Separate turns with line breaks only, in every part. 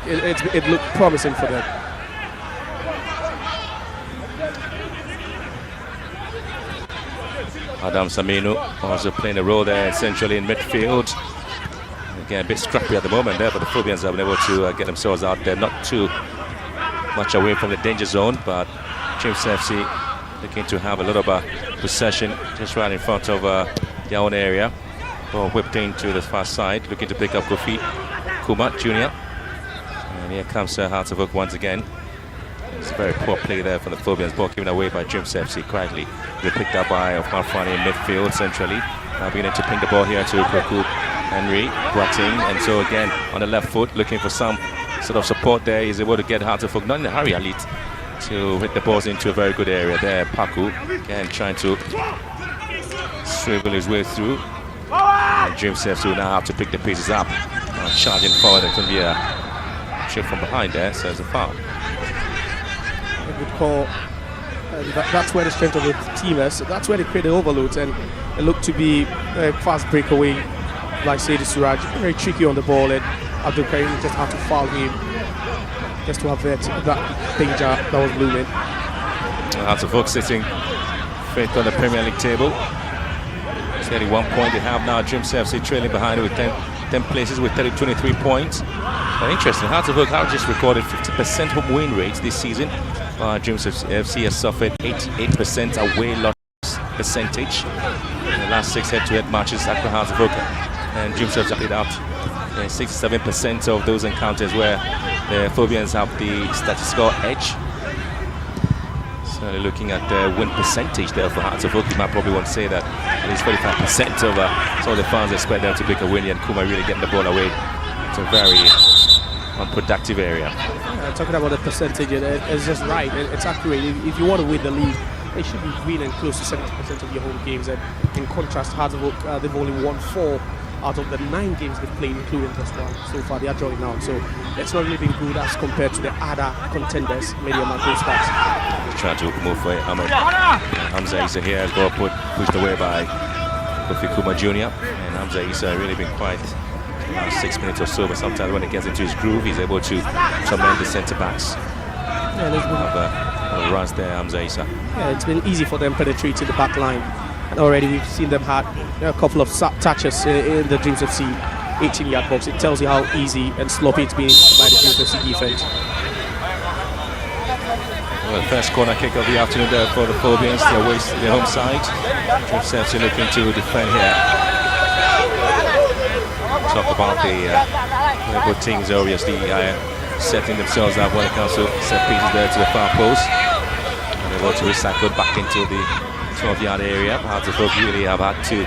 it looked promising for them.
Adam Saminu also playing a role there essentially in midfield. Again, a bit scrappy at the moment there, but the Phobians have been able to get themselves out there, not too much away from the danger zone, but James FC looking to have a lot of possession just right in front of their own area. Ball whipped into the far side, looking to pick up Kofi Kuma Jr. And here comes Hearts of Oak once again. It's a very poor play there for the Phobians. Ball given away by James FC quietly. They picked up by Ofman Fani in midfield centrally. Now beginning to ping the ball here to Kwaku Henry Boateng, and so again on the left foot looking for some sort of support there. He's able to get Hearts of Oak, not in a hurry, Alit, to hit the balls into a very good area there. Paku again trying to swivel his way through. And James FC now have to pick the pieces up. Charging forward, it can be a trip from behind there, so it's a foul.
A good call. That's where the strength of the team is. That's where they create the overloads, and it looked to be a fast breakaway, like Saidi Suraj, very tricky on the ball, and Abdul Karim just had to foul him just to avert that danger that was looming.
Hearts of Oak sitting fifth on the Premier League table. 31 point they have now. James FC trailing behind with 10 places with 23 points. And interesting, Hearts of Oak have just recorded 50% home win rates this season. James FC has suffered 88% away loss percentage in the last 6 head-to-head matches at the Hearts of Oak. And James FC played out 67% of those encounters where the Phobians have the statistical edge. So looking at the win percentage there for Hearts of Oak, you might probably want to say that at least 45% of some of the fans expect them to pick a win, and Kuma really getting the ball away. It's a very unproductive area.
Talking about the percentage, it's just right. It's accurate. If you want to win the league, they should be winning close to 70% of your home games. And in contrast, Hearts of Oak, they've only won 4 out of the 9 games they've played, including this one. So far, they are drawing out. So it's not really been good as compared to the other contenders, Media Macro Stars.
Trying to move for it. Hamza Issa here has got pushed away by Kofi Kuma Jr. And Hamza Issa really been quite 6 minutes or so, but sometimes when he gets into his groove, he's able to torment the centre backs.
Yeah, there's been
runs there, Hamza Issa.
Yeah, it's been easy for them penetrating the back line. And already we've seen them had a couple of touches in the Dreams FC 18-yard box. It tells you how easy and sloppy it's been by the Dreams FC defense.
Well, first corner kick of the afternoon there for the Phobians, their home side. Dreams FC looking to defend here. Talk about the good teams obviously setting themselves up when it comes to set pieces there to the far post. And they're able to recycle back into the 12-yard area. Hearts of Oak really have had to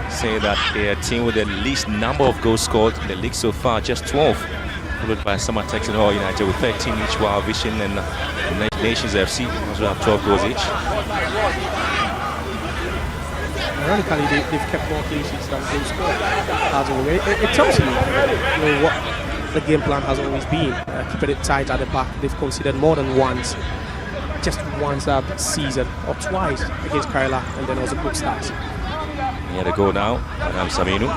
say that they're a team with the least number of goals scored in the league so far, just 12. Followed by Summer Texan Hall United with 13 each, while Vision and Nations FC also have 12 goals each.
Ironically, they've kept more clean sheets than goals scored. It tells you, what the game plan has always been. Keeping it tight at the back. They've conceded more than once. Just once that season, or twice against Kaila, and then also good starts.
Here they go now, Adam Saminu.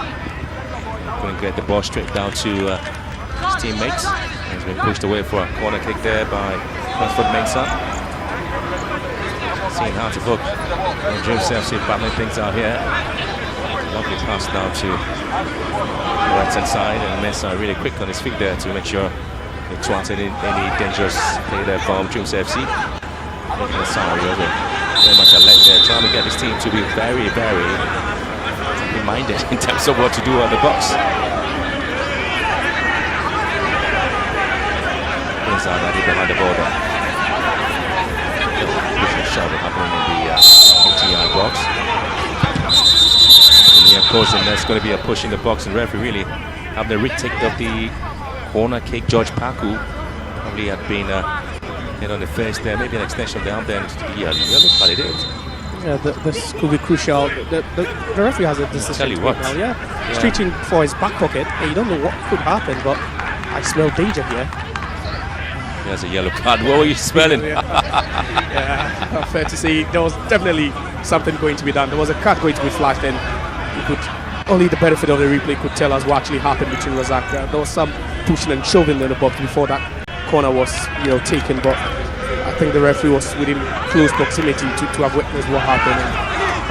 Couldn't get the ball straight down to his teammates. He's been pushed away for a corner kick there by Ransford Mensah. Seeing Hearts of Oak and James FC battling things out here. Lovely pass now to the right hand side, and Mensah really quick on his feet there to make sure he thwarted any dangerous play there from James FC. Making Asari over very much alert there, trying to get his team to be very, very minded in terms of what to do on the box. Inside that, behind the border. Pushing shove happening in the 18-yard box. And yeah, of course, and there's going to be a push in the box, and referee really have the retake of the corner kick. George Paku probably had been hit on the face there, maybe an extension of the arm there. Yeah, look what it is.
Yeah, this could be crucial. The referee has a decision.
Tell you what.
Now, yeah. He's reaching for his back pocket, and you don't know what could happen, but I smell danger here.
There's a yellow card. What were you smelling?
Yeah, fair to say, there was definitely something going to be done. There was a card going to be flashed, and you could only the benefit of the replay could tell us what actually happened between Razak. There was some pushing and shoving in the box before that corner was, taken, but I think the referee was within close proximity to have witnessed what happened, and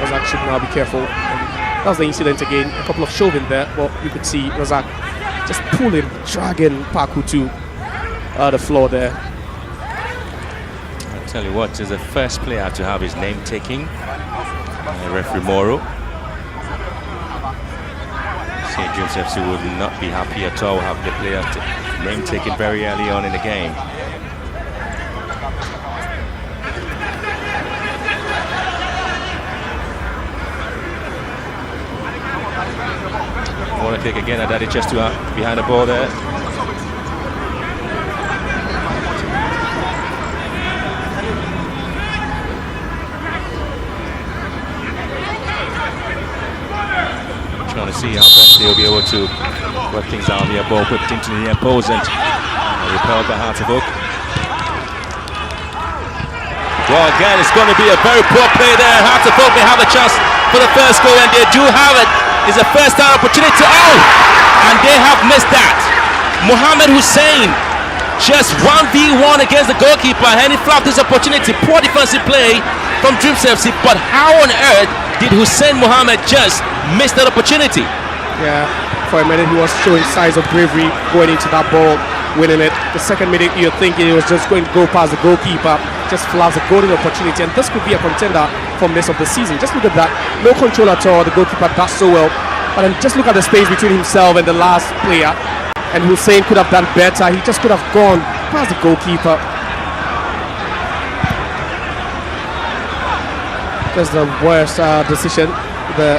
Razak should now be careful. That was the incident again, a couple of shoving there, but you could see Razak just pulling, dragging Paku to the floor there.
I'll tell you what, is the first player to have his name taken, referee Moro. St. James FC would not be happy at all have the player name taken very early on in the game. Corner kick again at Daddy Chest behind the ball there. Trying to see how best they'll be able to work things out on the ball, put into the near post and repel the heart of Hook. Well, again, it's going to be a very poor play there. Heart of Hook may have a chance for the first goal, and they do have it. It's a first time opportunity. Oh! And they have missed that. Mohammed Hussein just 1v1 against the goalkeeper, and he flapped this opportunity. Poor defensive play from Dreams FC, but how on earth did Hussein Mohammed just miss that opportunity?
Yeah, for a minute he was showing signs of bravery going into that ball, winning it. The second minute you're thinking he was just going to go past the goalkeeper, just flaps a golden opportunity, and this could be a contender for miss of the season. Just look at that, no control at all, the goalkeeper does so well, but then just look at the space between himself and the last player, and Hussein could have done better. He just could have gone past the goalkeeper. That's the worst decision. There's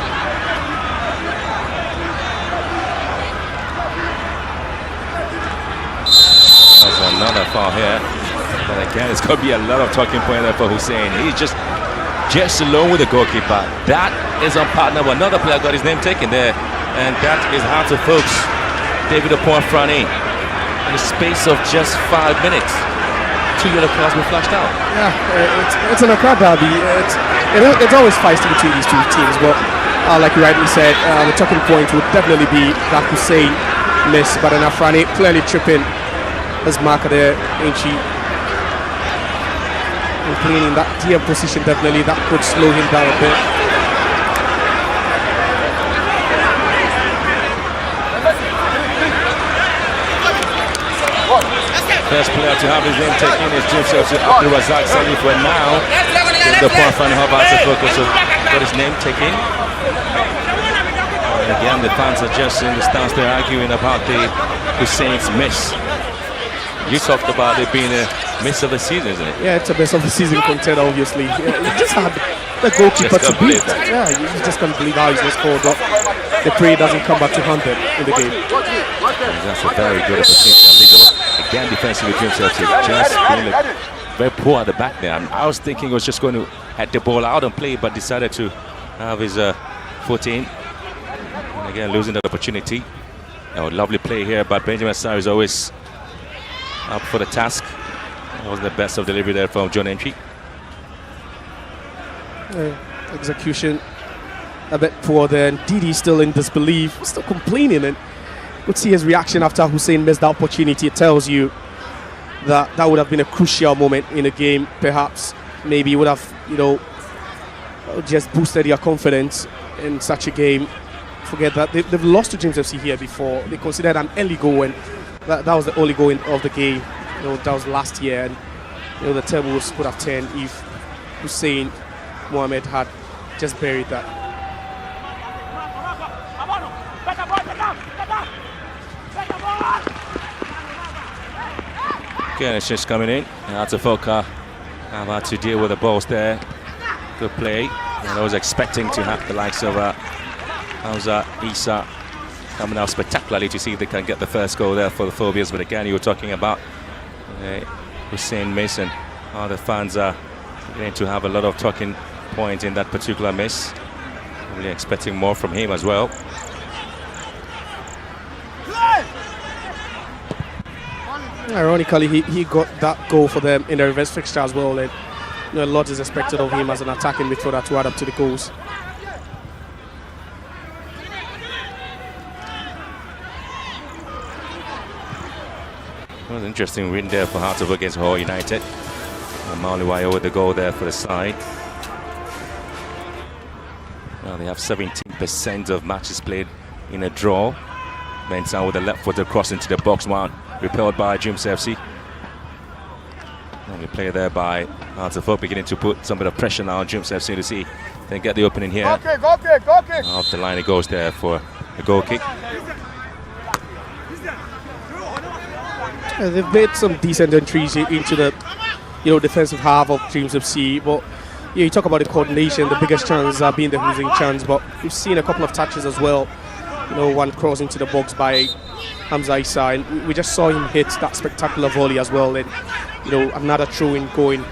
another foul here, but again it's going to be a lot of talking point there for Hussein. He's just alone with the goalkeeper. That is on partner. Another player got his name taken there, and that is Heart of Folks, David Oponfrani. In the space of just 5 minutes, 2 yellow cards were flashed out.
Yeah, it's an Accra derby. It's always feisty between these two teams, but like you rightly said, the talking point would definitely be that Hussein miss, but then Afrani clearly tripping his marker there, ain't she? And playing in that DM position, definitely that could slow him down a bit.
First player to have his name taken is James Chelsea Abdul Razak Salif, where now the Porfan Hobart also got his name taken. And again, the fans are just in the stance, they're arguing about the Hussein's miss. You talked about it being a miss of the season, isn't it?
Yeah, it's a miss of the season contender, obviously. Yeah, you just had the goalkeeper to beat. Yeah, you just can't believe how he's not scored, but the play doesn't come back to 100 in the game.
That's a very good opportunity. Again, defensively, James Chelsea just being very poor at the back there. I was thinking he was just going to head the ball out and play, but decided to have his foot in. And again, losing that opportunity. Lovely play here, but Benjamin Asari is always up for the task. That was the best of delivery there from John Entry.
Execution a bit poor there, and Didi still in disbelief, still complaining, and you could see his reaction after Hussein missed the opportunity. It tells you that that would have been a crucial moment in the game. Perhaps, maybe it would have, just boosted your confidence in such a game. Forget that they've lost to James FC here before. They considered an early goal, and that was the only goal of the game. That was last year, and the tables could have turned if Hussein Mohammed had just buried that.
Again, it's just coming in. Atafoka have had to deal with the balls there. Good play. And I was expecting to have the likes of Hamza Isa coming out spectacularly to see if they can get the first goal there for the Phobians. But again, you were talking about Hussein Mason. The fans are going to have a lot of talking points in that particular miss. Really expecting more from him as well.
Ironically, he got that goal for them in the reverse fixture as well, and a lot is expected of him as an attacking midfielder to add up to the goals.
was an interesting win there for Hearts of Oak against Hull United. Mauliwayo with the goal there for the side. Well, they have 17% of matches played in a draw. Mensah with the left foot across into the box, one repelled by Dreams FC. Lovely play there by Hearts of Oak, beginning to put some bit of pressure now on Dreams FC to see if they can get the opening here.
Go kick.
Off the line it goes there for a goal kick.
They've made some decent entries into the defensive half of Dreams FC, but you talk about the coordination. The biggest chance being the losing chance, but we've seen a couple of touches as well. One cross into the box by Hamza Issa, and we just saw him hit that spectacular volley as well, and another throw-in going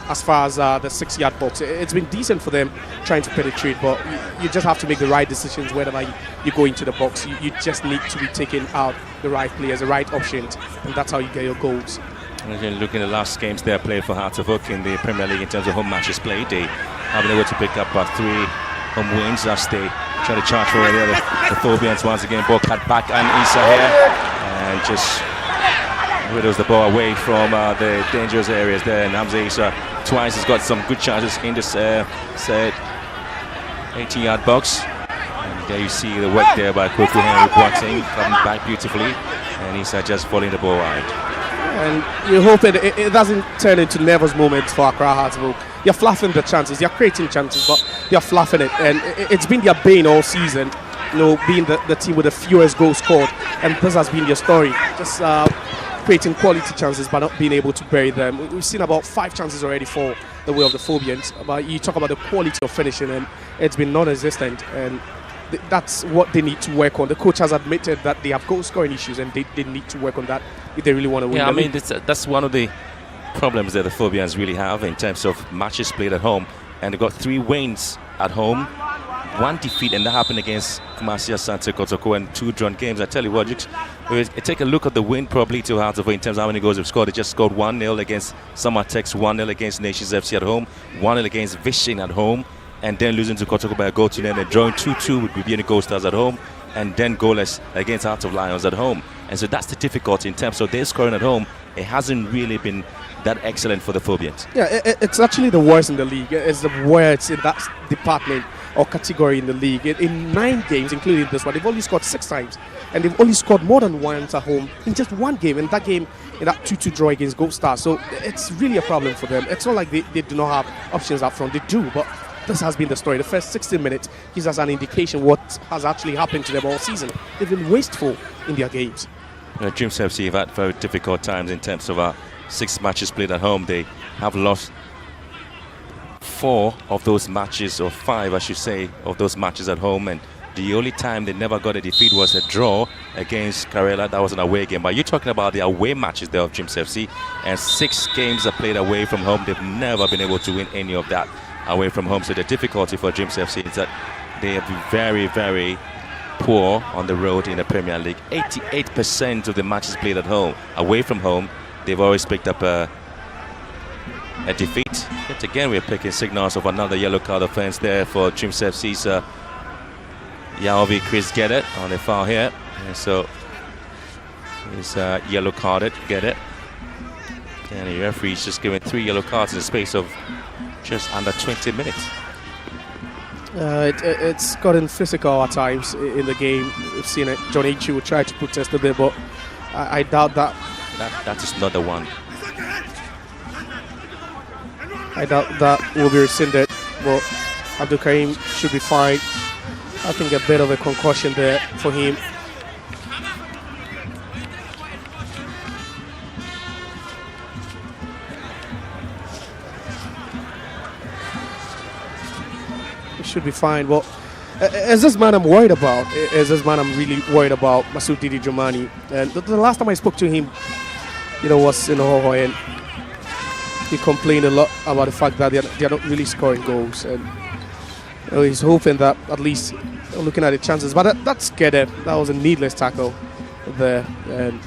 as far as the 6-yard box. It's been decent for them trying to penetrate, but you just have to make the right decisions whenever you go into the box. You just need to be taking out the right players, the right options, and that's how you get your goals.
Looking at the last games they played for Hearts of Oak in the Premier League in terms of home matches played, they have been able to pick up 3 home wins as they try to charge for the Phobians once again. Ball cut back, and Issa here, and just widows the ball away from the dangerous areas there. And Hamza Issa twice has got some good chances in this said 18-yard box. And there you see the work there by Koku Henry Boateng, coming back beautifully, and Issa just falling the ball wide.
And you hope it doesn't turn into nervous moments for Accra Hearts of Oak. You're fluffing the chances, you're creating chances, but you're fluffing it. And it's been their bane all season, being the team with the fewest goals scored. And this has been your story. Just creating quality chances but not being able to bury them. We've seen about 5 chances already for the way of the Phobians. But you talk about the quality of finishing, and it's been non-existent. And that's what they need to work on. The coach has admitted that they have goal scoring issues, and they need to work on that if they really want to win.
Yeah,
the
I mean,
league.
that's one of the problems that the Phobians really have in terms of matches played at home. And they've got 3 wins at home, 1 defeat, and that happened against Kumasi Asante Kotoko, and 2 drawn games. I tell you what, you take a look at the win probably to Hearts of Oak in terms of how many goals they've scored. They just scored 1-0 against Samatex, 1-0 against Nations FC at home, 1-0 against Vishin at home, and then losing to Kotoko by a goal to them, and drawing 2-2 with Bibiani Gold Stars at home, and then goalless against Hearts of Lions at home. And so that's the difficulty in terms of their scoring at home. It hasn't really been that excellent for the Phobians.
Yeah, it's actually the worst in the league. It's the worst in that department or category in the league. In 9 games, including this one, they've only scored 6 times, and they've only scored more than once at home in just 1 game. In that game, in that 2-2 draw against Gold Stars. So it's really a problem for them. It's not like they do not have options up front. They do, but this has been the story. The first 16 minutes gives us an indication what has actually happened to them all season. They've been wasteful in their games.
Dreams FC have had very difficult times in terms of 6 matches played at home. They have lost 4 of those matches, or 5 I should say, of those matches at home, and the only time they never got a defeat was a draw against Karela. That was an away game. But you're talking about the away matches there of Dreams FC, and 6 games are played away from home. They've never been able to win any of that away from home. So the difficulty for Dreams FC is that they have been very, very poor on the road in the Premier League. 88% of the matches played at home, away from home, they've always picked up a defeat. Yet again, we're picking signals of another yellow card offense there for Dreams FC's Yaovi Chris Get on the foul here. And so he's yellow carded, Get it. And the referee's just given 3 yellow cards in the space of just under 20 minutes.
It's gotten physical at times in the game. We've seen it. John H. will try to protest a bit, but I doubt that.
That is not the one.
I doubt that will be rescinded, but Abdul Karim should be fine. I think a bit of a concussion there for him. Should be fine. Well, is this man I'm worried about? Is this man I'm really worried about? Masoud Didi Dramani. And the last time I spoke to him, was in Oho, and he complained a lot about the fact that they're not really scoring goals, and he's hoping that at least looking at the chances. But that's good. That was a needless tackle there, and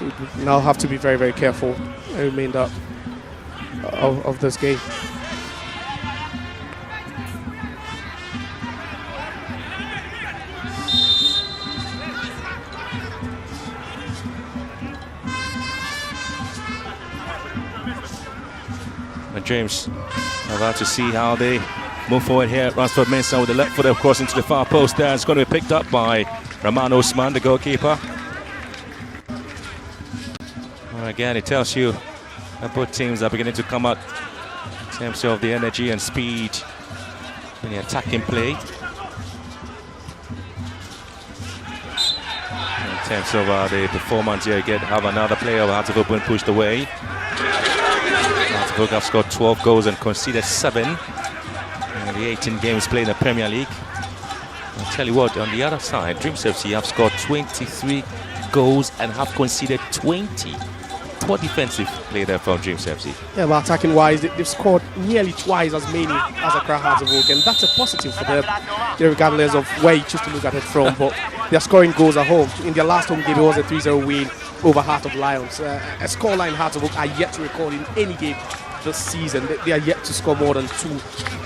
we now have to be very, very careful and remain up of this game.
James about to see how they move forward here. Ransford Mensah with the left foot across into the far post there. It's going to be picked up by Rahman Osman, the goalkeeper. Well, again, it tells you that both teams are beginning to come out in terms of the energy and speed in the attacking play. In terms of the performance here, again, have another player of Hartlepool been pushed away. Hartlepool have scored 12 goals and conceded 7 in the 18 games played in the Premier League. I'll tell you what, on the other side, Dreams FC have scored 23 goals and have conceded 20. Poor defensive play there from Dreams FC.
Yeah, but attacking wise, they've scored nearly twice as many as Accra Hartlepool, and that's a positive for them, regardless of where you choose to look at it from. But they're scoring goals at home. In their last home game, it was a 3-0 win over Heart of Lions. A scoreline Hartlepool are yet to record in any game this season. They are yet to score more than 2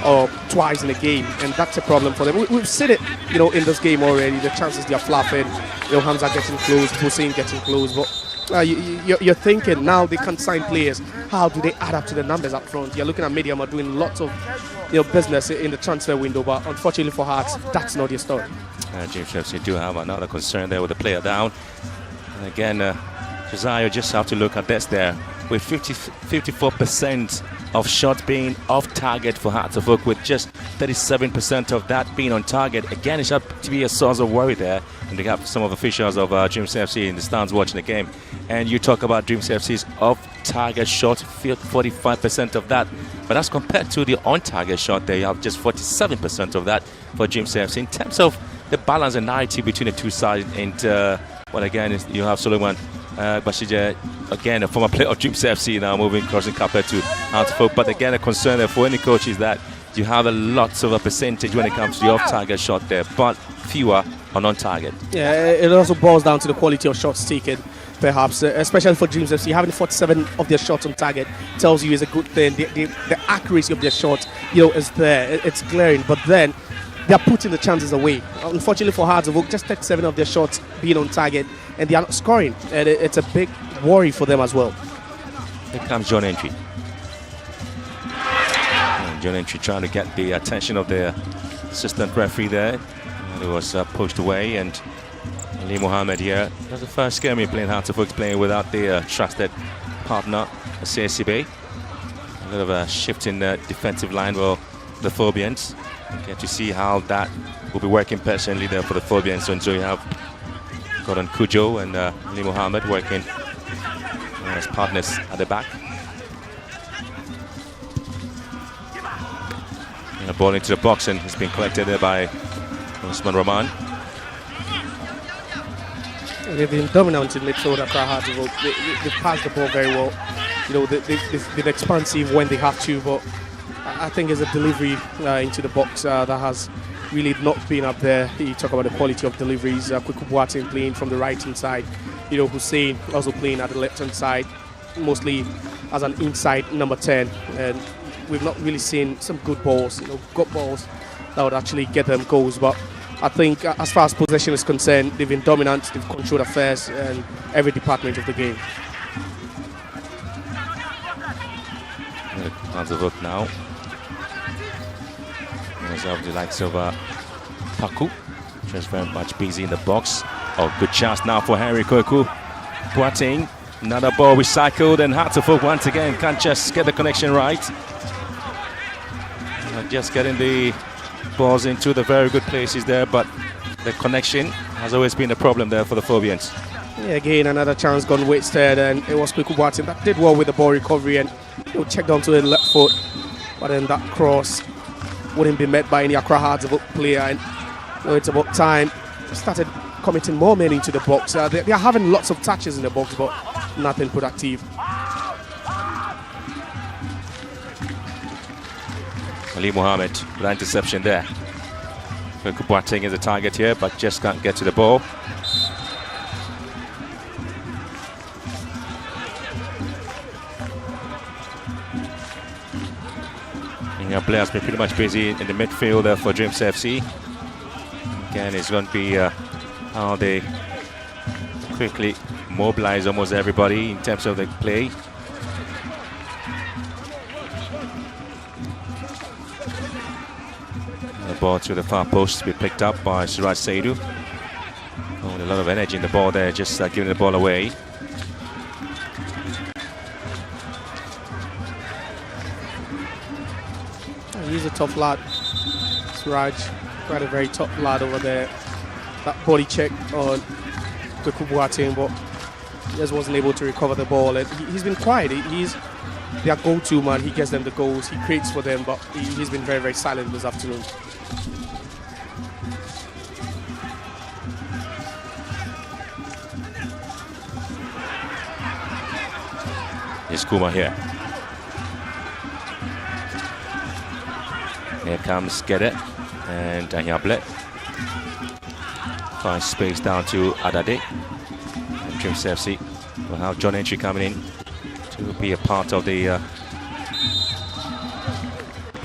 or twice in a game, and that's a problem for them. We've seen it, in this game already. The chances they are flapping. Hands are getting close, Hussein getting close, but you're thinking now they can't sign players. How do they add up to the numbers up front? You're looking at Medium are doing lots of business in the transfer window, but unfortunately for Hearts, that's not their story.
James FC do have another concern there with the player down. And again, Josiah just have to look at this there. With 54% of shots being off target for Hartlepool, with just 37% of that being on target. Again, it should to be a source of worry there. And we have some of the officials of Dreams FC in the stands watching the game. And you talk about Dreams FC's off-target shot, 45% of that. But that's compared to the on-target shot, they have just 47% of that for Dreams FC. In terms of the balance and narrative between the two sides, and well, again, you have Solomon Bashija, again, a former player of Dreams FC, now moving crossing carpet to Hartlepool. But again, a concern there for any coach is that you have a lot of a percentage when it comes to the off-target shot there, but fewer are on target. Yeah,
it also boils down to the quality of shots taken, perhaps, especially for Dreams FC. Having 47 of their shots on target tells you is a good thing. The accuracy of their shots, is there. It's glaring, but then they are putting the chances away. Unfortunately for Hartlepool, just 37 of their shots being on target, and they are not scoring. And it's a big worry for them as well.
Here comes John Entry. And John Entry trying to get the attention of the assistant referee there. And it was pushed away, and Ali Mohammed here. That's the first game playing Hartlepool, playing without the trusted partner, CSCB. A little of a shift in the defensive line for the Phobians. Get to see how that will be working personally there for the Phobians. So you have Gordon Kujo and Ali Mohammed working as partners at the back. And the ball into the box, and it's been collected there by Osman Rahman.
They've been dominant in midfield at Hartlepool. They've passed the ball very well. They've been expansive when they have to, but I think there's a delivery into the box that has really not been up there. You talk about the quality of deliveries. Kweku Boateng playing from the right-hand side. Hussein also playing at the left-hand side, mostly as an inside number 10. And we've not really seen some good balls, good balls that would actually get them goals. But I think as far as possession is concerned, they've been dominant. They've controlled affairs and every department of the game.
Hands of work now. Of the likes of Paku, just very much busy in the box. Oh, good chance now for Henry Kweku Boateng. Another ball recycled, and Hartlepool once again can't just get the connection right. Just getting the balls into the very good places there, but the connection has always been a problem there for the Phobians.
Yeah, again, another chance gone wasted, and it was Kweku Boateng that did well with the ball recovery and checked onto the left foot, but then that cross wouldn't be met by any Accra Hartlepool player, and it's about time started committing more men into the box. They are having lots of touches in the box, but nothing productive.
Ali Mohammed with that interception there. Kweku Boateng is the target here, but just can't get to the ball. Blair has been pretty much busy in the midfield there for Dreams FC. Again, it's going to be how they quickly mobilize almost everybody in terms of the play. ball to the far post to be picked up by Suraj Saidu. Oh, a lot of energy in the ball there, just giving the ball away.
He's a tough lad, Suraj. Quite a very tough lad over there. That body check on Kweku Boateng, but he just wasn't able to recover the ball. And he's been quiet. He's their go-to man. He gets them the goals. He creates for them, but he's been very, very silent this afternoon.
Here's Kuma here. Here comes Gede and Danyable. Finds space down to Adade. And Dreams FC will have John Entry coming in to be a part of the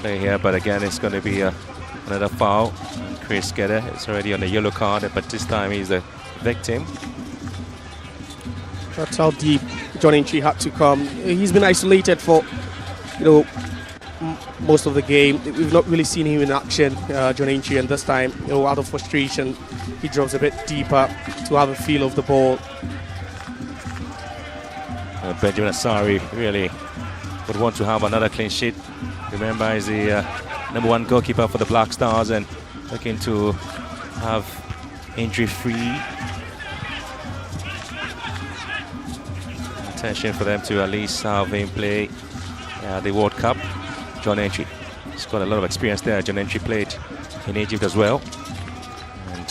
play here. But again, it's going to be another foul. And Chris Gede is already on the yellow card, but this time he's the victim.
That's how deep John Entry had to come. He's been isolated for, most of the game. We've not really seen him in action, John Entry, and this time, out of frustration, he drops a bit deeper to have a feel of the ball.
Benjamin Asari really would want to have another clean sheet. Remember, he's the #1 goalkeeper for the Black Stars and looking to have injury-free. Intention for them to at least have him play the World Cup. John Entry. He's got a lot of experience there. John Entry played in Egypt as well. And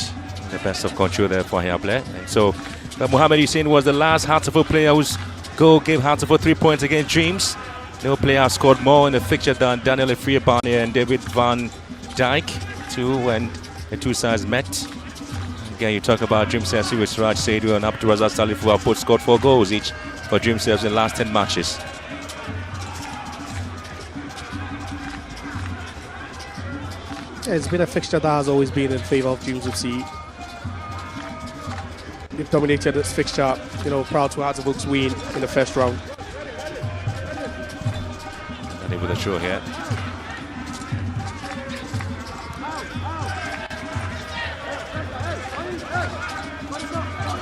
the best of control there for Hayable. And so Mohamed Hussein was the last Hartlepool player whose goal gave Hartlepool 3 points against Dreams. No player has scored more in the fixture than Daniel Efriebane and David Van Dijk, too, when the two sides met. Again, you talk about Dreams FC with Suraj Saidu and Abdulrazak Salif, who have both scored 4 goals each for Dreams FC in the last 10 matches.
Yeah, it's been a fixture that has always been in favour of Dreams FC. They've dominated this fixture, proud to Hartlepool's win in the first round.
And with a throw here.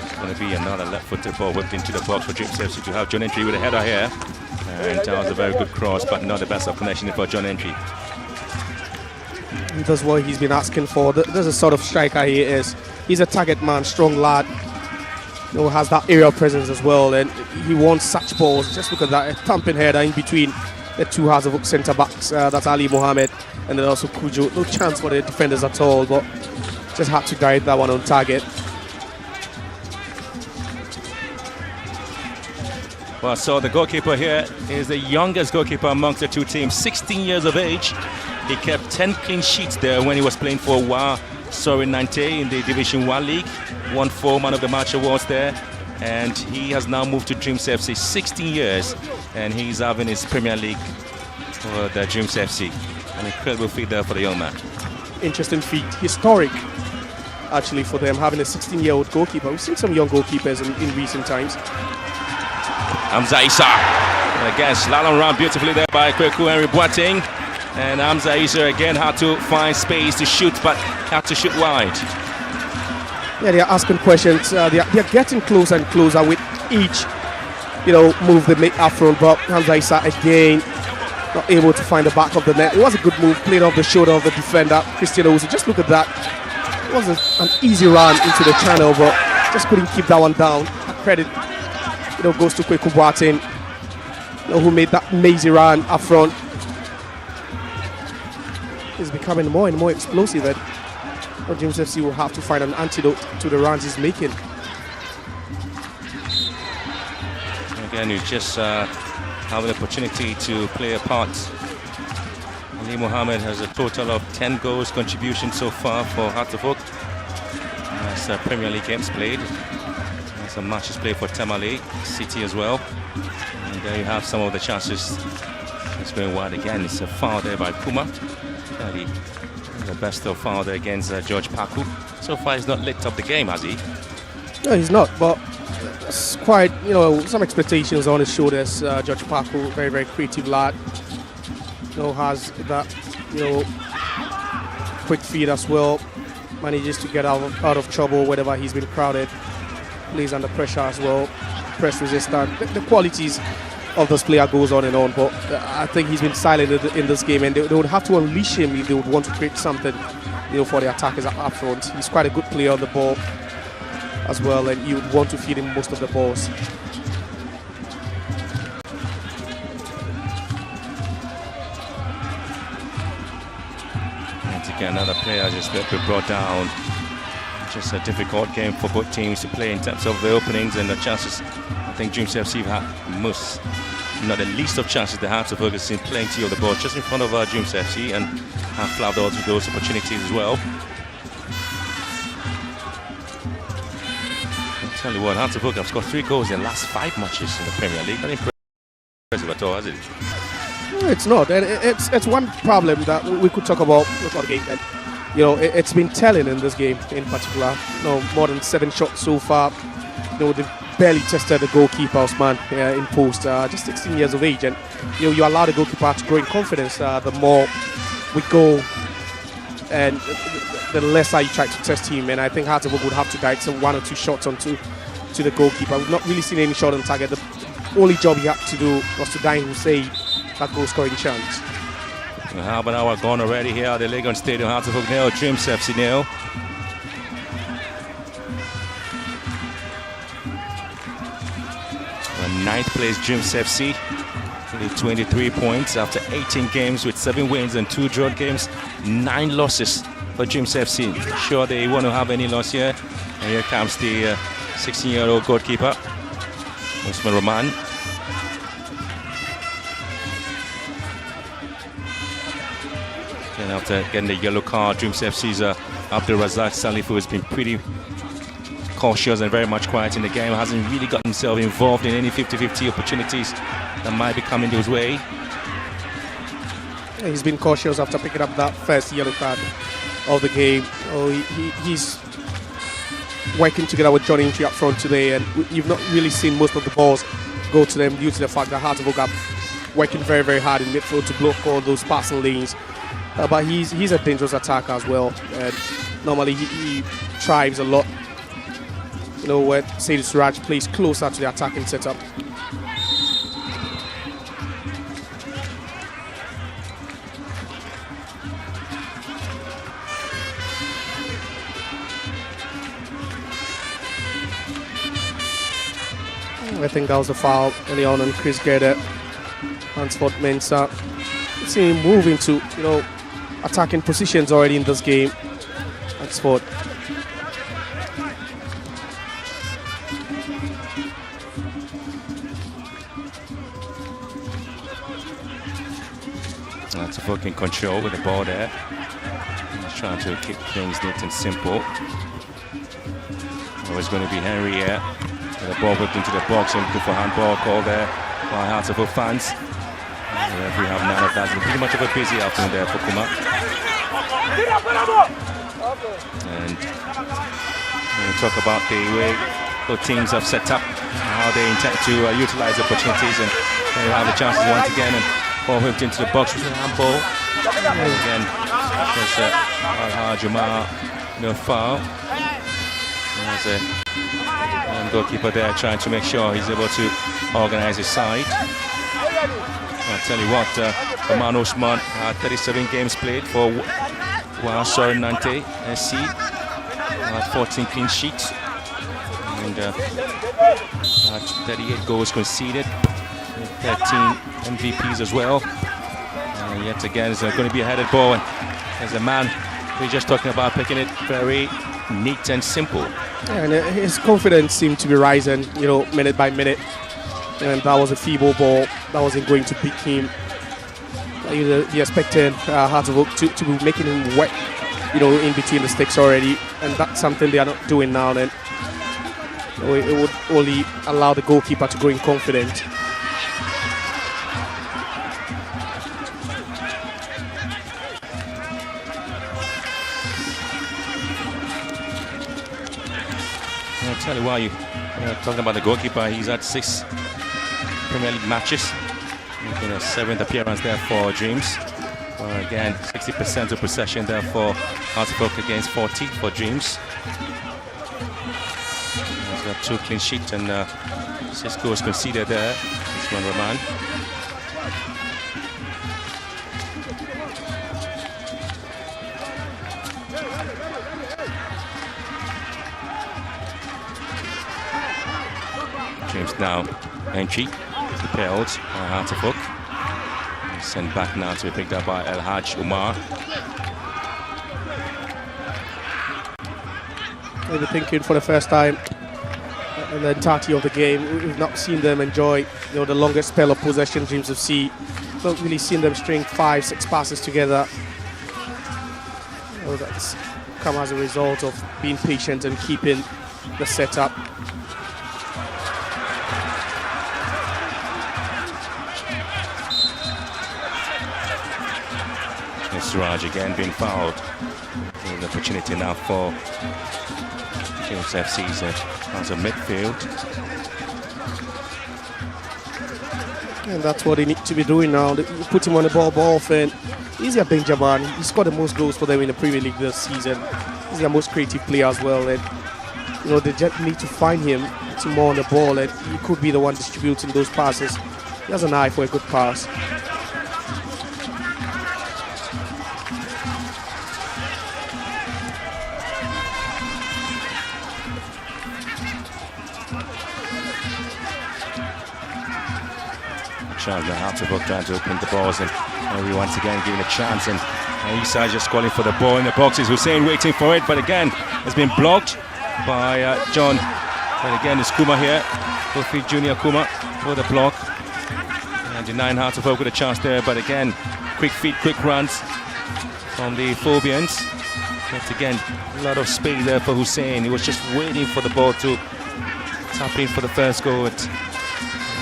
It's going to be another left-footed ball whipped into the box for Dreams FC to have John Entry with a header here. And that was a very good cross, but not the best of connection for John Entry.
That's what he's been asking for. There's a sort of striker he is. He's a target man, strong lad. Has that aerial presence as well, and he wants such balls. Just look at that, a thumping header in between the two Hartlepool centre backs. That's Ali Mohammed and then also Kujo. No chance for the defenders at all, but just had to guide that one on target.
Well, so the goalkeeper here is the youngest goalkeeper amongst the two teams, 16 years of age. He kept 10 clean sheets there when he was playing for Asari Nante in the Division 1 League. Won 4 Man of the Match awards there. And he has now moved to Dreams FC, 16 years. And he's having his Premier League for the Dreams FC. An incredible feat there for the young man.
Interesting feat. Historic, actually, for them, having a 16-year-old goalkeeper. We've seen some young goalkeepers in recent times.
Hamza Issa. And again, slalom round beautifully there by Kweku Henry Boateng. And Hamza Issa again had to find space to shoot, but had to shoot wide.
Yeah, they are asking questions. They are getting closer and closer with each, move they make up front. But Hamza Issa again not able to find the back of the net. It was a good move, played off the shoulder of the defender, Christian Owusu. Just look at that. It was an easy run into the channel, but just couldn't keep that one down. Credit, goes to Kweku Boateng, who made that amazing run up front. He's becoming more and more explosive, and Dreams FC will have to find an antidote to the runs he's making.
Again, you just have an opportunity to play a part. Ali Mohammed has a total of 10 goals contribution so far for Hartlepool. That's Premier League games played. Some matches played for Tamale City as well. And there you have some of the chances. It's going wide again. It's a foul there by Puma. The best of foul there against George Paku. So far he's not lit up the game, has he?
No, he's not, but it's quite, some expectations on his shoulders. George Paku, very, very creative lad. Has that, quick feet as well. Manages to get out of trouble whenever he's been crowded. Plays under pressure as well. Press resistant. The qualities of this player goes on and on, but I think he's been silent in this game, and they would have to unleash him if they would want to create something, for the attackers up front. He's quite a good player on the ball as well, and you would want to feed him most of the balls.
Another player just been brought down. Just a difficult game for both teams to play in terms of the openings and the chances. I think Dreams FC have had most, not the least of chances they have to focus in plenty of the ball just in front of Dreams FC and have flagged out those opportunities as well. I'll tell you what, Hearts of Oak have scored 3 goals in the last 5 matches in the Premier League. Not impressive at all, has it?
It's not, and it's one problem that we could talk about before the game. And, it's been telling in this game in particular. More than 7 shots so far. They've barely tested the goalkeeper's man in post. Just 16 years of age, and you allow the goalkeeper to grow in confidence. The more we go, and the lesser you try to test him. And I think Hearts of Oak would have to guide some 1 or 2 shots onto the goalkeeper. We've not really seen any shot on target. The only job he had to do was to dine Hussein that goal scoring chance.
Half an hour gone already here at the Legon Stadium. Hearts of Oak nil, Dreams FC nil. Ninth place Dreams FC with 23 points after 18 games with 7 wins and 2 drawn games, 9 losses for Dreams FC. Sure they want to have any loss here. And here comes the 16-year-old goalkeeper, Usman Rahman. And after getting the yellow card, Dreams FC's Abdul Razak Salifu has been pretty cautious and very much quiet in the game. Hasn't really got himself involved in any 50-50 opportunities that might be coming his way.
Yeah, he's been cautious after picking up that first yellow card of the game. He's working together with Johnny Intri up front today, and you've not really seen most of the balls go to them due to the fact that Hearts of Oak are working very, very hard in midfield to block all those passing lanes. But he's a dangerous attacker as well. And normally he thrives a lot, where Said Suraj plays closer to the attacking setup. I think that was a foul early on Chris Gerda. Hansford Mensah. See him move into, attacking positions already in this game. Hansford.
That's a fucking control with the ball there. He's trying to keep things neat and simple. Always going to be Henry here. The ball whipped into the box and looking for handball call there by Hearts of Oak fans. We have none of that. It's pretty much of a busy afternoon there for Kuma. And we'll talk about the way both teams have set up, how they intend to utilize opportunities, and they have the chances once again. And ball whipped into the box with a handball. And again, there's Al-Hajumar, no foul. There's a goalkeeper there trying to make sure he's able to organize his side. I'll tell you what, Oman Osman had 37 games played for Asari Nante SC, 14 clean sheets, and 38 goals conceded, 13 MVPs as well. Yet again, it's going to be a headed ball, and there's a man we're just talking about picking it very neat and simple.
Yeah, and his confidence seemed to be rising, minute by minute. And that was a feeble ball that wasn't going to beat him. He expected Hearts of Oak to be making him work, in between the sticks already, and that's something they are not doing now. And it would only allow the goalkeeper to go in confident.
I'll tell you why you're talking about the goalkeeper. He's had 6 Premier League matches, making a 7th appearance there for Dreams. Again, 60% of possession there for Hearts of Oak against 40 for Dreams. He's got 2 clean sheets and 6 goals conceded there. This one, Rahman. Dreams now entry, repelled by Hearts of Oak. Sent back now to be picked up by El Haj Umar.
Maybe thinking for the first time in the entirety of the game, we've not seen them enjoy, the longest spell of possession Dreams of Sea. Not really seen them string 5-6 passes together. That's come as a result of being patient and keeping the setup.
Suraj again being fouled. An opportunity now for Kings FC's as a midfield.
And that's what they need to be doing now. They put him on the ball often. He's a Benjamin. He scored the most goals for them in the Premier League this season. He's their most creative player as well. And they just need to find him, put him more on the ball, and he could be the one distributing those passes. He has an eye for a good pass.
The Hearts of Oak trying to open the balls, and we once again given a chance, and Asari just calling for the ball in the boxes. Hussein waiting for it, but again it's been blocked by John. And again it's Kuma here, Kofi Junior Kuma for the block, and denying Hearts of Oak with a chance there, but again quick feet, quick runs from the Phobians. But again, a lot of space there for Hussein. He was just waiting for the ball to tap in for the first goal.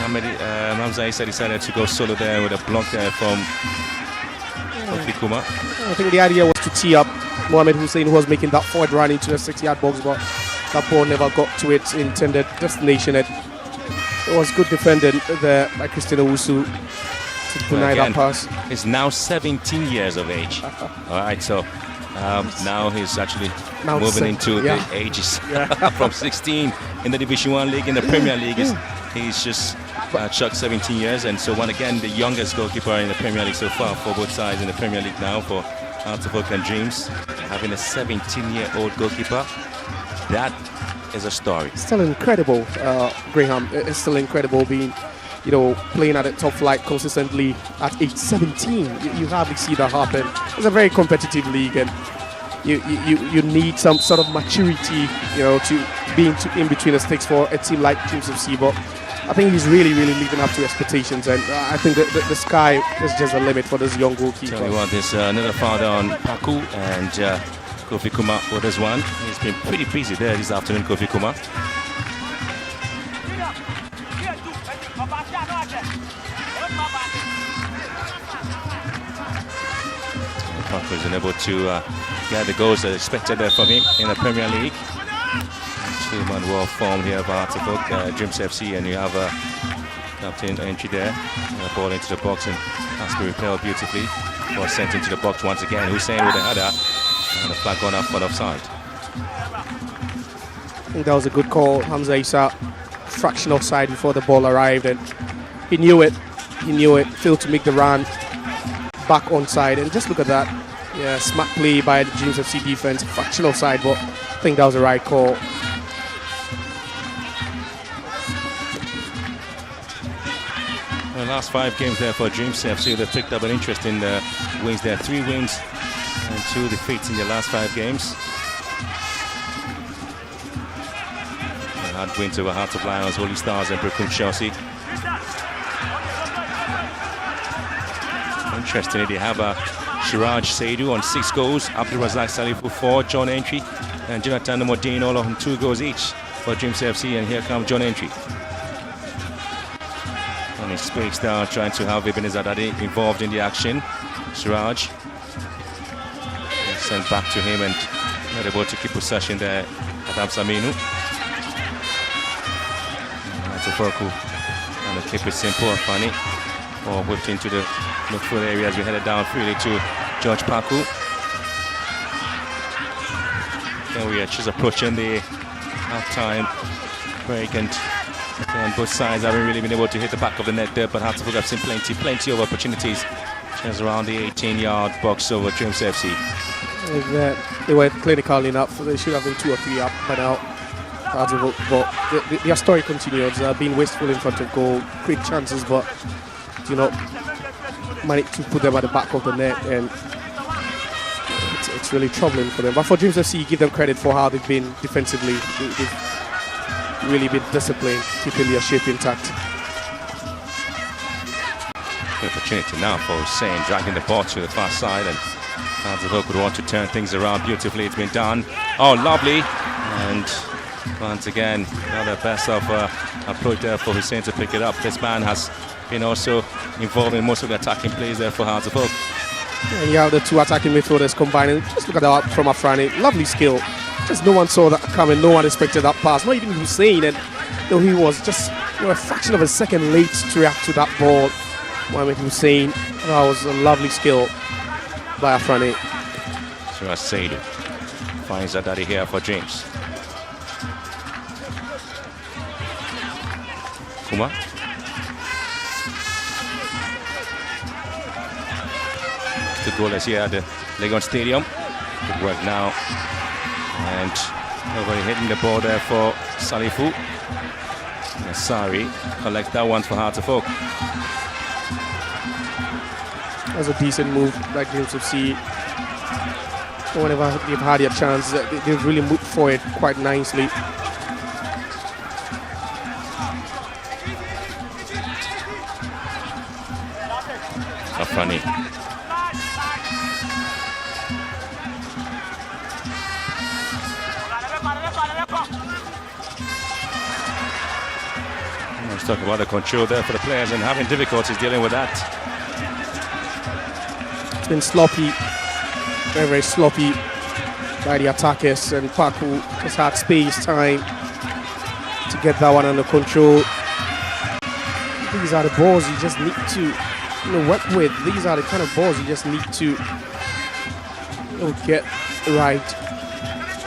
Hamza Issa decided to go solo there with a block there from Kuma.
I think the idea was to tee up Mohamed Hussein, who was making that forward run into the 6-yard box, but that ball never got to its intended destination. It was good defending there by Christian Owusu to deny that pass.
He's now 17 years of age. All right, so now he's actually moving into the ages from 16 in the Division 1 league. In the Premier League, he's just chucked 17 years, and so one again the youngest goalkeeper in the Premier League so far for both sides in the Premier League now for Hearts of Oak and Dreams. Having a 17-year-old goalkeeper, that is a story.
Still incredible, Graham. It's still incredible being, playing at the top flight consistently at age 17. You hardly see that happen. It's a very competitive league, and you need some sort of maturity, to be in between the sticks for a team like Dreams of Sea. But I think he's really, really living up to expectations, and I think the sky is just the limit for this young goalkeeper.
Tell you what, there's another foul on Paku, and Kofi Kuma for this one. He's been pretty busy there this afternoon, Kofi Kuma. Paku is unable to get the goals that expected there from him in the Premier League. Two-man well formed here by Hearts of Oak, Dreams FC, and you have a captain entry there. Ball into the box and has to repel beautifully. Ball sent into the box once again. Hussein with a header, and the flag gone up for offside.
I think that was a good call. Hamza Issa, fraction offside before the ball arrived, and he knew it. Failed to make the run back onside, and just look at that. Yeah, smart play by the Dreams FC defense. Fraction offside, but I think that was the right call.
The last 5 games there for Dreams FC, they've picked up an interesting wins there. 3 wins and 2 defeats in the last 5 games. And hard wins over Hearts of Lions, Holy Stars, and Brooklyn Chelsea. Interestingly, they have Shiraj Saidu on 6 goals, Abdul Razak Salifu 4, John Entry, and Jonathan Modine all on 2 goals each for Dreams FC. And here comes John Entry. On his space now, trying to have Ibn Zadadi involved in the action. Siraj sent back to him and not able to keep possession there. Adam Saminu. Mataforku and keep it simple and funny. Or whipped into the midfield area as we headed down freely to George Paku. Then we are just approaching the half-time break, and both sides haven't really been able to hit the back of the net there, but Hartlepool have seen plenty of opportunities just around the 18-yard box over Dreams FC.
They were clinical enough. They should have been 2 or 3 up by now. But their story continues. Being wasteful in front of goal, create chances, but manage to put them at the back of the net, and it's really troubling for them. But for Dreams FC, give them credit for how they've been defensively. They've really been disciplined, keeping their shape intact.
Good opportunity now for Hussein, dragging the ball to the far side, and Hartlepool would want to turn things around beautifully. It's been done. Oh, lovely. And once again, not the best of approach there for Hussein to pick it up. This man has been also involved in most of the attacking plays there for Hartlepool.
And you have the 2 attacking midfielders combining. Just look at that from Afrani. Lovely skill. Just no one saw that coming. No one expected that pass. Not even Hussein. And he was just a fraction of a second late to react to that ball. Mohamed Hussein. That was a lovely skill by Afrani.
So Saidu finds that daddy here for James. Kuma. The goal is here at the Legon Stadium. Good work now. And nobody hitting the ball there for Salifu. Asari collects that one for Hartlepool.
That's a decent move by Dreams FC. Whenever they've had their chance, they've really moved forward quite nicely.
Funny. Let's talk about the control there for the players and having difficulties dealing with that.
It's been sloppy, very, very sloppy by the attackers, and Paku has had space, time to get that one under control. These are the balls you just need to work with. These are the kind of balls you just need to get right.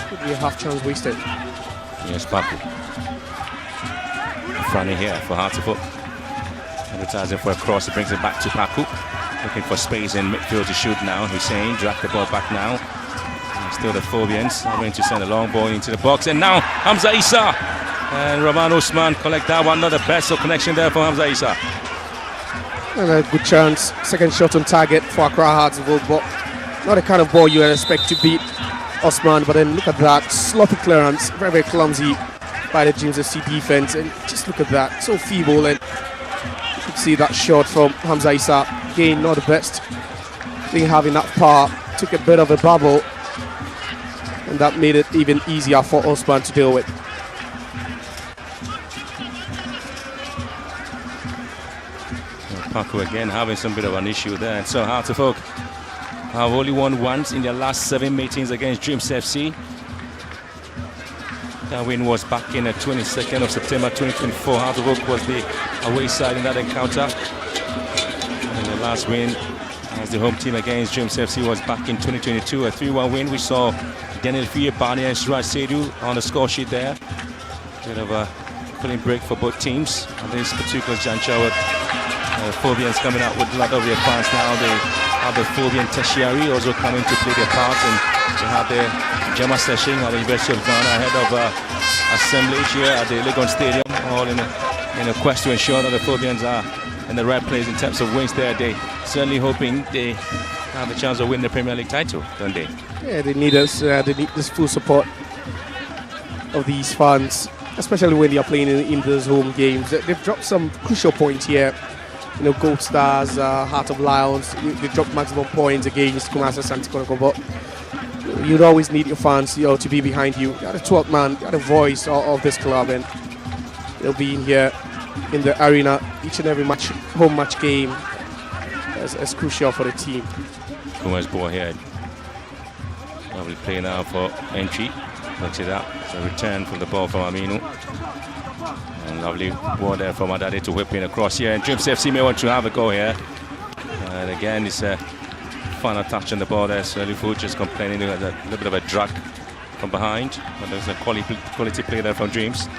Could be a half chance wasted.
Yes, Paku. Franny here for Hartlepool. Advertising for a cross, it brings it back to Paku. Looking for space in midfield to shoot now. Hussein dragged the ball back now. And still the Phobians are going to send a long ball into the box. And now Hamza Issa and Rahman Osman collect that one. Not the best of connection there for Hamza Issa.
And a good chance. Second shot on target for Accra Hartlepool, but not the kind of ball you would expect to beat Osman. But then look at that sloppy clearance, very, very clumsy by the Dreams FC defense. And just look at that, so feeble. And you could see that shot from Hamza Issa. Again, not the best. Didn't have enough power. Took a bit of a bubble, and that made it even easier for Osman to deal with.
Paku again having some bit of an issue there. And so Hartlepool have only won once in their last 7 meetings against Dreams FC. That win was back in the 22nd of September 2024. Hartlepool was the away side in that encounter. And the last win as the home team against Dreams FC was back in 2022, a 3-1 win. We saw Daniel Fiyebani and Suraj Saidu on the score sheet there. Bit of a clean break for both teams on this particular juncture with Phobians coming out with a lot of their fans now. They have the Phobian tertiary also coming to play their part, and they have their Jama session at the University of Ghana ahead of assemblage here at the Legon Stadium, all in a quest to ensure that the Phobians are in the right place in terms of wins there. They certainly hoping they have a chance of winning the Premier League title, don't they?
Yeah, they need us. They need this full support of these fans, especially when they are playing in those home games. They've dropped some crucial points here. Gold Stars, Heart of Lions, they dropped maximum points against Kumasi Statistical, but you'd always need your fans to be behind you. You're the 12th man, you're the voice of this club, and they'll be in here in the arena each and every home match game as crucial for the team.
Kuma's ball here. Lovely play now for entry. Look at that. It's a return from the ball from Aminu. And lovely ball there from Adade to whip in across here. And Dreams FC may want to have a go here. And again, it's a final touch on the ball there. Salifu just complaining he had a little bit of a drag from behind, but there's a quality play there from Dreams.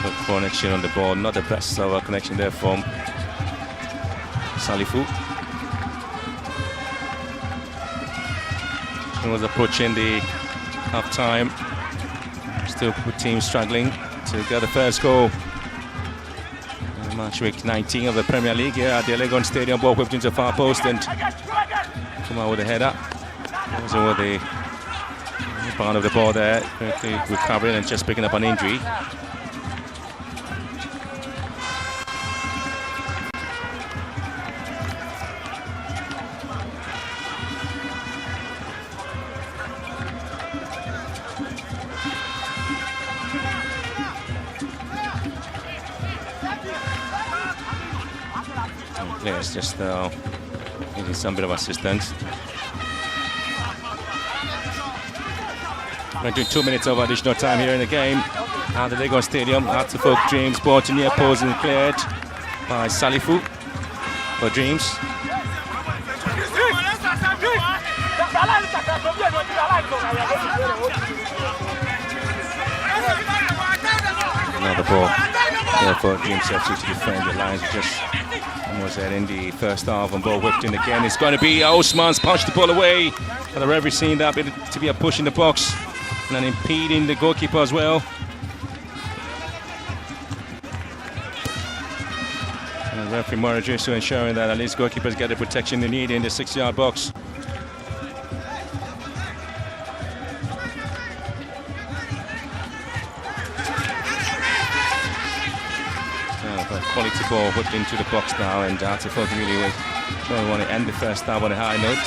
Good connection on the ball, not the best connection there from Salifu. He was approaching the half time. Still with team struggling to get the first goal. Match week 19 of the Premier League here at the Legon Stadium. Ball whipped into the far post and come out with a header. Was over the part of the ball there, quickly recovering and just picking up an injury. Players just needing some bit of assistance. We're doing 2 minutes of additional time here in the game at the Legon Stadium. Artifolk Dreams, ball to near post and cleared by Salifu for Dreams. Another ball here for Dreams FC to defend the lines. Just was there in the first half, and ball whipped in again. It's going to be Osman's punched the ball away. And the referee seeing that bit to be a push in the box and impeding the goalkeeper as well. And referee Morijusu ensuring that at least goalkeepers get the protection they need in the 6-yard box. Quality ball whipped into the box now, and Artifolk really want to end the first half on a high note.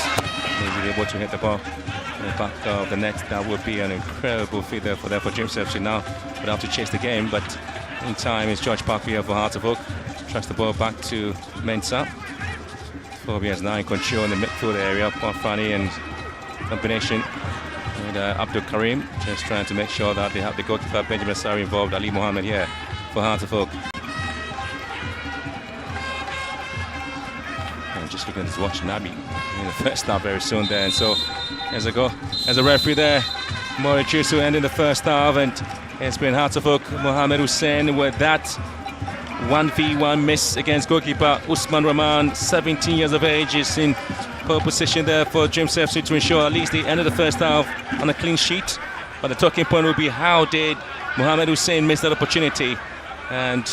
Maybe able to hit the ball in the back of the net. That would be an incredible feat there for James FC now. Would have to chase the game, but in time it's George Park here for Artifolk. Tracks the ball back to Mensah. Phobians now in control in the midfield area. Pafani and combination with Abdul Karim, just trying to make sure that they have the goalkeeper Benjamin Asari involved. Ali Mohammed here for Artifolk. Just looking at his watch, Nabi in the first half very soon there, and so there's a go. There's a referee there. Morijusu ending the first half, and it's been Artifolk Mohamed Hussein with that 1v1 miss against goalkeeper Usman Rahman, 17 years of age, is in pole position there for James FC to ensure at least the end of the first half on a clean sheet. But the talking point will be, how did Mohamed Hussein miss that opportunity? And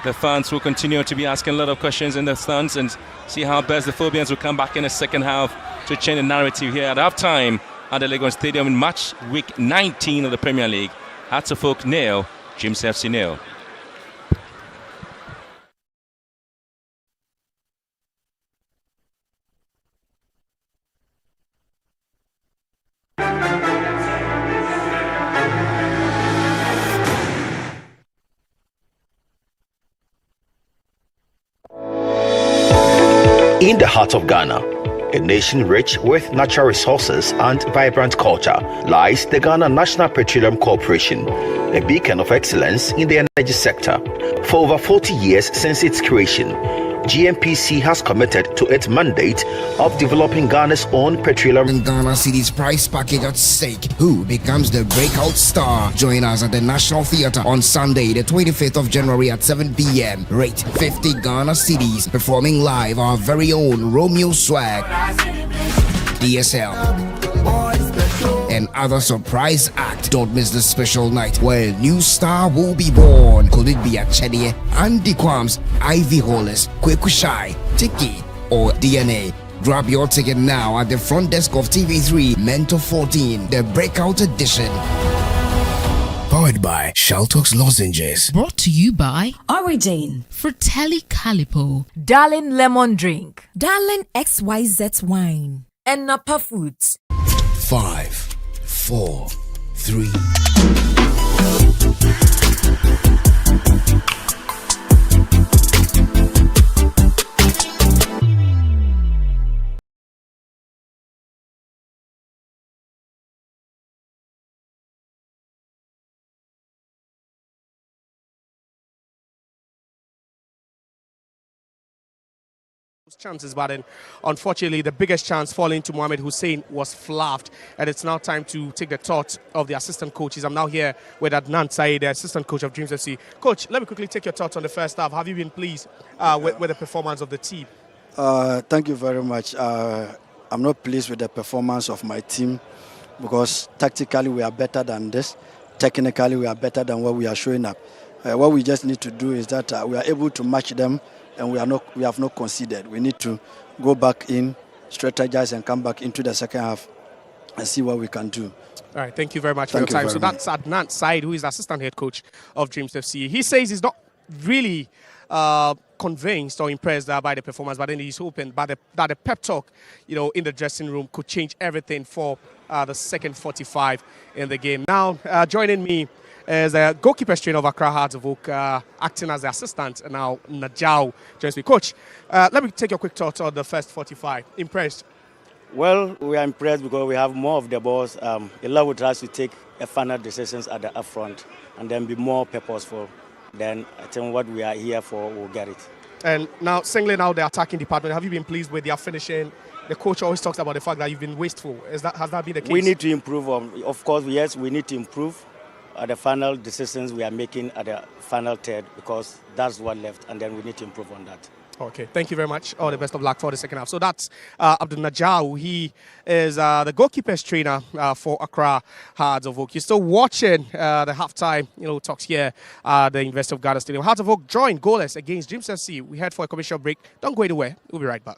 the fans will continue to be asking a lot of questions in the stands, and see how best the Phobians will come back in the second half to change the narrative here at half-time at the Legon Stadium in match week 19 of the Premier League. Artifolk 0, James FC 0.
In the heart of Ghana, a nation rich with natural resources and vibrant culture, lies the Ghana National Petroleum Corporation, a beacon of excellence in the energy sector. For over 40 years since its creation, GNPC has committed to its mandate of developing Ghana's own petroleum.
In Ghana City's prize package at stake. Who becomes the breakout star? Join us at the National Theatre on Sunday, the 25th of January at 7 p.m. Rate 50 Ghana Cities, performing live our very own Romeo Swag, DSL, and other surprise act. Don't miss the special night where a new star will be born. Could it be Achedie, Andy Quams, Ivy Hollis, Kwekushai, Tiki, or DNA? Grab your ticket now at the front desk of TV3 Mentor 14, the breakout edition. Powered by Shaltox Lozenges.
Brought to you by
Origin,
Fratelli Calipo,
Darling Lemon Drink,
Darling XYZ Wine,
and Napa Foods.
5, 4, 3.
chances, but then unfortunately the biggest chance falling to Mohamed Hussein was fluffed, and it's now time to take the thoughts of the assistant coaches. I'm now here with Adnan Saeed, the assistant coach of Dreams FC. Coach, let me quickly take your thoughts on the first half. Have you been pleased with the performance of the team?
Thank you very much. I'm not pleased with the performance of my team because tactically we are better than this. Technically we are better than what we are showing up. What we just need to do is that we are able to match them, and we have not conceded. We need to go back in, strategize, and come back into the second half and see what we can do.
All right, thank you very much for your time. So that's Adnan Said, who is the assistant head coach of Dreams FC. He says he's not really convinced or impressed by the performance, but then he's hoping that the pep talk, in the dressing room could change everything for the second 45 in the game. Now, joining me is the goalkeeper trainer of Accra Hearts of Oak, acting as the assistant, and now Najao joins me. Coach, let me take your quick thoughts on the first 45. Impressed?
Well, we are impressed because we have more of the balls. It allows us to take final decisions at the upfront and then be more purposeful. Then I think what we are here for, we'll get it.
And now, singling out the attacking department, have you been pleased with their finishing? The coach always talks about the fact that you've been wasteful. Has that been the case?
We need to improve. Of course, yes, we need to improve at the final decisions we are making at the final third, because that's what left, and then we need to improve on that.
Okay, thank you very much. All the best of luck for the second half. So that's Abdul Najau. He is the goalkeepers trainer for Accra Hearts of Oak. You're still watching the halftime, talks here at the University of Ghana Stadium. Hearts of Oak joined goalless against Dreams FC. We head for a commercial break. Don't go anywhere. We'll be right back.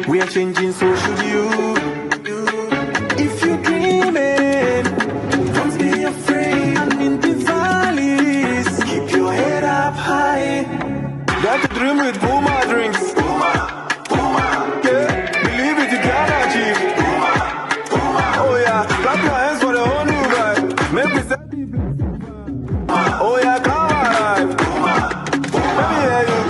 We are changing, so should you. If you're dreaming, don't be afraid. I'm in the valleys. Keep your head up high. That's a dream with Puma drinks. Puma, Puma. Yeah, believe it, you can achieve. Puma, Puma. Oh yeah, clap your hands for the whole new vibe. Make me say, oh yeah, come alive. Puma, Puma. Let me hear you.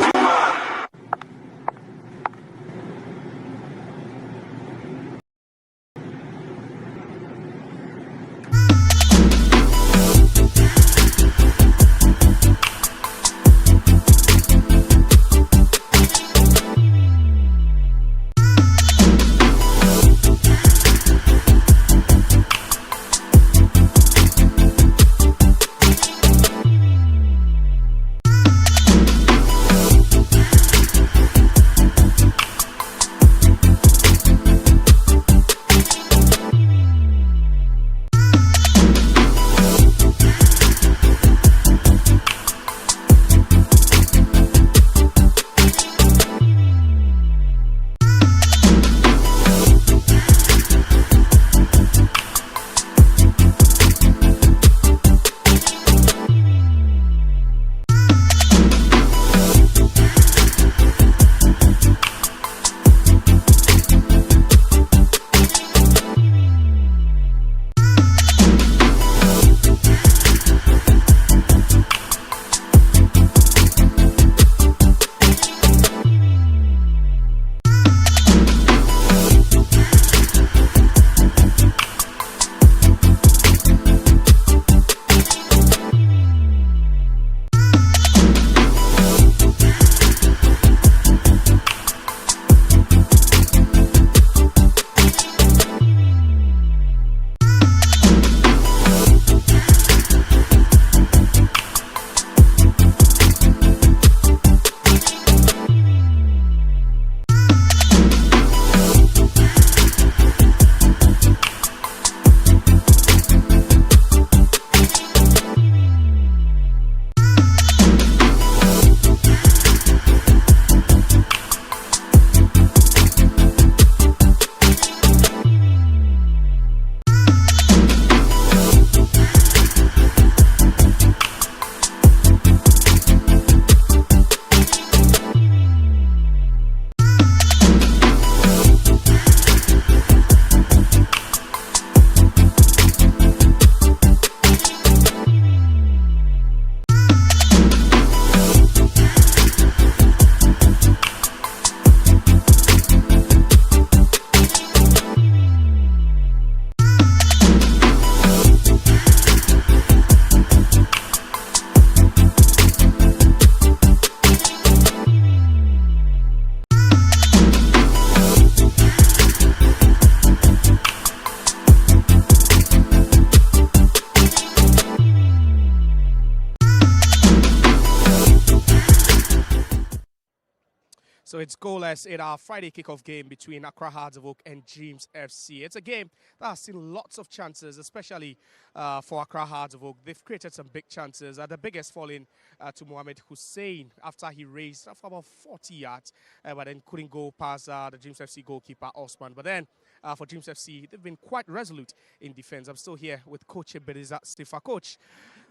So it's goalless in our Friday kickoff game between Accra Hearts of Oak and Dreams FC. It's a game that has seen lots of chances, especially for Accra Hearts of Oak. They've created some big chances. The biggest falling to Mohamed Hussein after he raced for about 40 yards, but then couldn't go past the Dreams FC goalkeeper, Osman. But then for Dreams FC, they've been quite resolute in defense. I'm still here with Coach Eberiza Stifa. Coach,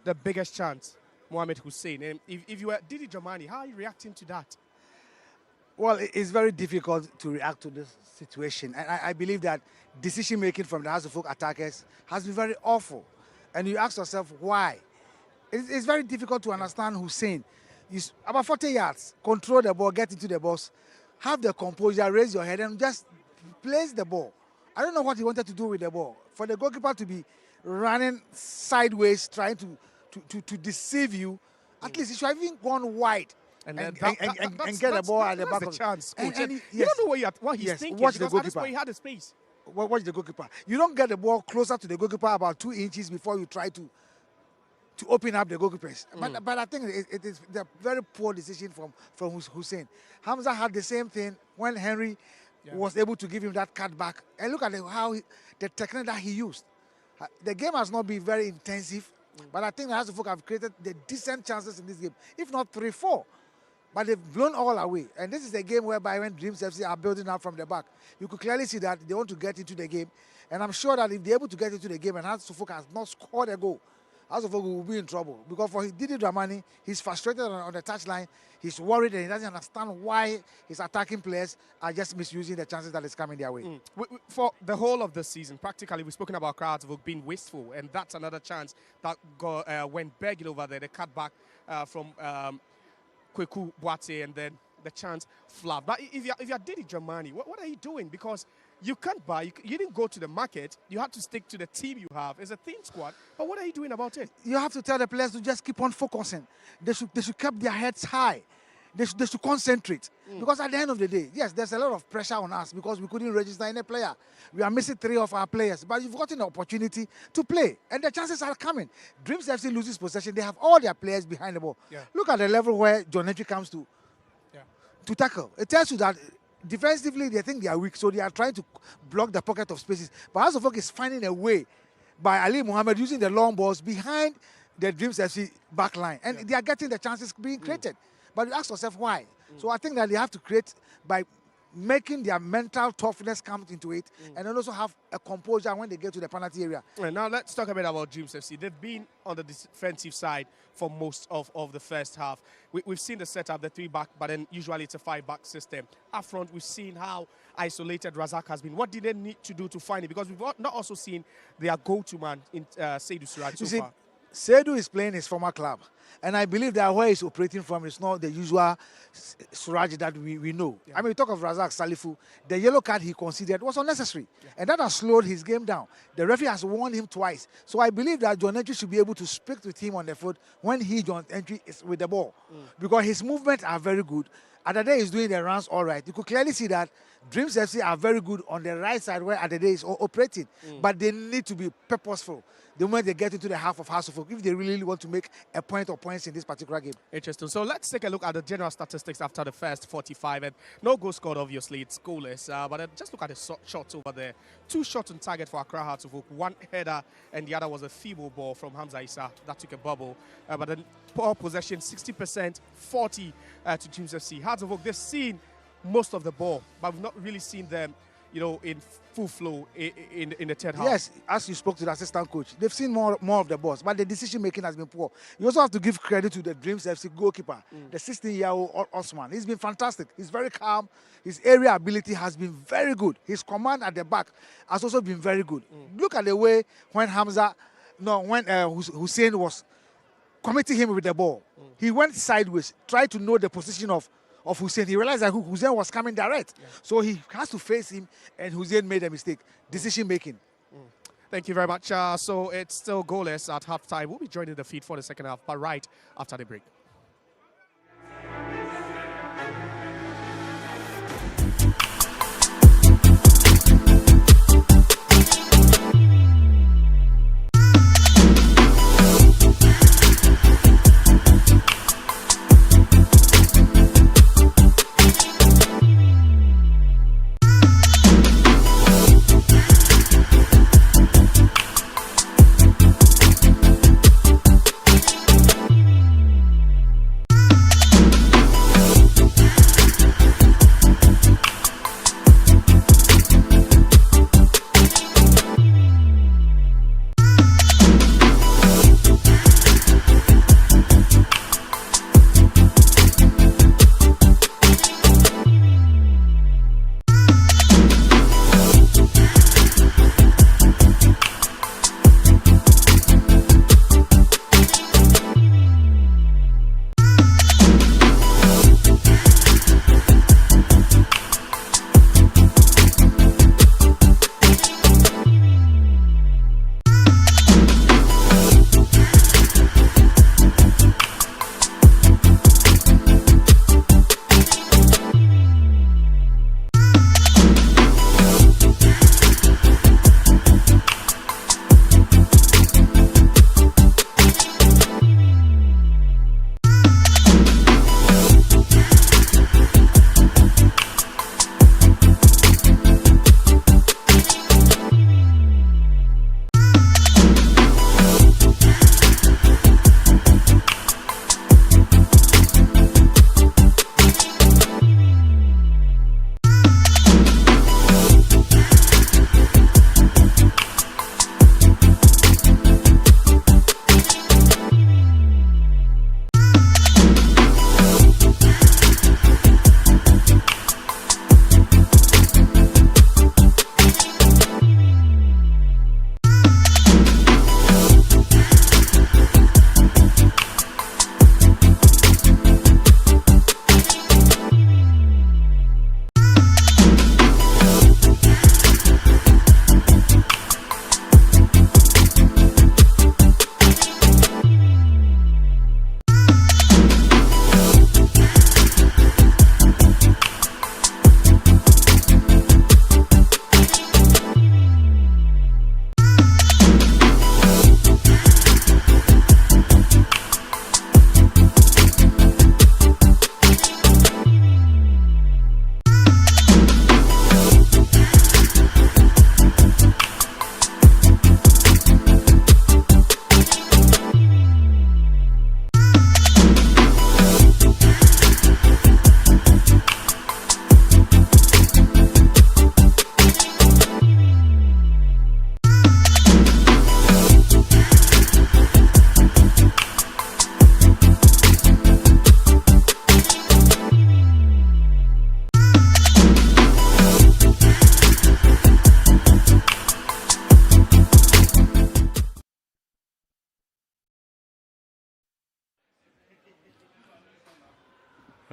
the biggest chance, Mohamed Hussein. And if you were Didi Dramani, how are you reacting to that?
Well, it's very difficult to react to this situation. And I believe that decision-making from the House of Folk attackers has been very awful. And you ask yourself, why? It's very difficult to understand Hussein. He's about 40 yards, control the ball, get into the box, have the composure, raise your head, and just place the ball. I don't know what he wanted to do with the ball. For the goalkeeper to be running sideways, trying to deceive you, at least he should have even gone wide. And get the ball at the back of the chance.
You don't know what he's thinking.
Watch the goalkeeper.
That's why he had the space.
Watch the goalkeeper. You don't get the ball closer to the goalkeeper about 2 inches before you try to open up the goalkeepers. But I think it is a very poor decision from Hussein. Hamza had the same thing when Henry was able to give him that cut back. And look at the technique that he used. The game has not been very intensive, but I think the House of Folk have created the decent chances in this game, if not 3-4. But they've blown all away. And this is a game whereby when Dreams FC are building up from the back, you could clearly see that they want to get into the game. And I'm sure that if they're able to get into the game and House of Folk has not scored a goal, House of Folk will be in trouble. Because for Didi Dramani, he's frustrated on the touchline. He's worried and he doesn't understand why his attacking players are just misusing the chances that is coming their way.
For the whole of the season, practically, we've spoken about Accra Hearts of Oak being wasteful. And that's another chance that went begging over there. The cutback from Kweku Boate, and then the chance flapped. But if you're Didi Dramani, what are you doing? Because you can't buy, you didn't go to the market, you have to stick to the team you have. It's a thin squad, but what are you doing about it?
You have to tell the players to just keep on focusing. They should keep their heads high. They should concentrate. Because at the end of the day, yes, there's a lot of pressure on us because we couldn't register any player. We are missing 3 of our players, but you've gotten the opportunity to play, and the chances are coming. Dreams FC loses possession. They have all their players behind the ball. Look at the level where John Entry comes to tackle. It tells you that defensively they think they are weak, so they are trying to block the pocket of spaces. But House of Folk is finding a way by Ali Mohammed using the long balls behind the Dreams FC back line, and they are getting the chances being created. But you ask yourself why. So I think that they have to create by making their mental toughness come into it, and then also have a composure when they get to the penalty area.
Right, now let's talk a bit about Dreams FC. They've been on the defensive side for most of the first half. We've seen the setup, the 3-back, but then usually it's a 5-back system. Up front, we've seen how isolated Razak has been. What did they need to do to find it? Because we've not also seen their go-to man in Seydou Suraj so far.
Seydou is playing his former club, and I believe that where he's operating from is not the usual Suraj that we know. I mean, we talk of Razak Salifu, the yellow card he considered was unnecessary, and that has slowed his game down. The referee has warned him twice, so I believe that John Entry should be able to speak with him on the foot when John Entry is with the ball, because his movements are very good. Adade is doing the runs all right. You could clearly see that Dreams FC are very good on the right side where Adade is operating, but they need to be purposeful the moment they get into the half of House of Folk if they really want to make a point or points in this particular game.
Interesting. So let's take a look at the general statistics after the first 45. And no goal scored, obviously. It's goalless. But just look at the shots over there. 2 shots on target for Accra Hearts of Oak. 1 header, and the other was a feeble ball from Hamza Issa that took a bubble. But then poor possession, 60%, 40 to Dreams FC. Hearts of Oak, they've seen most of the ball, but we've not really seen them, in full flow in the third half.
Yes, as you spoke to the assistant coach, they've seen more of the balls, but the decision making has been poor. You also have to give credit to the Dreams FC goalkeeper, the 16-year-old Osman. He's been fantastic. He's very calm. His area ability has been very good. His command at the back has also been very good. Look at the way when Hussein was committing him with the ball. He went sideways, tried to know the position of Hussein. He realized that Hussein was coming direct. So he has to face him, and Hussein made a mistake. Decision making.
Thank you very much. So it's still goalless at halftime. We'll be joining the feed for the second half, but right after the break.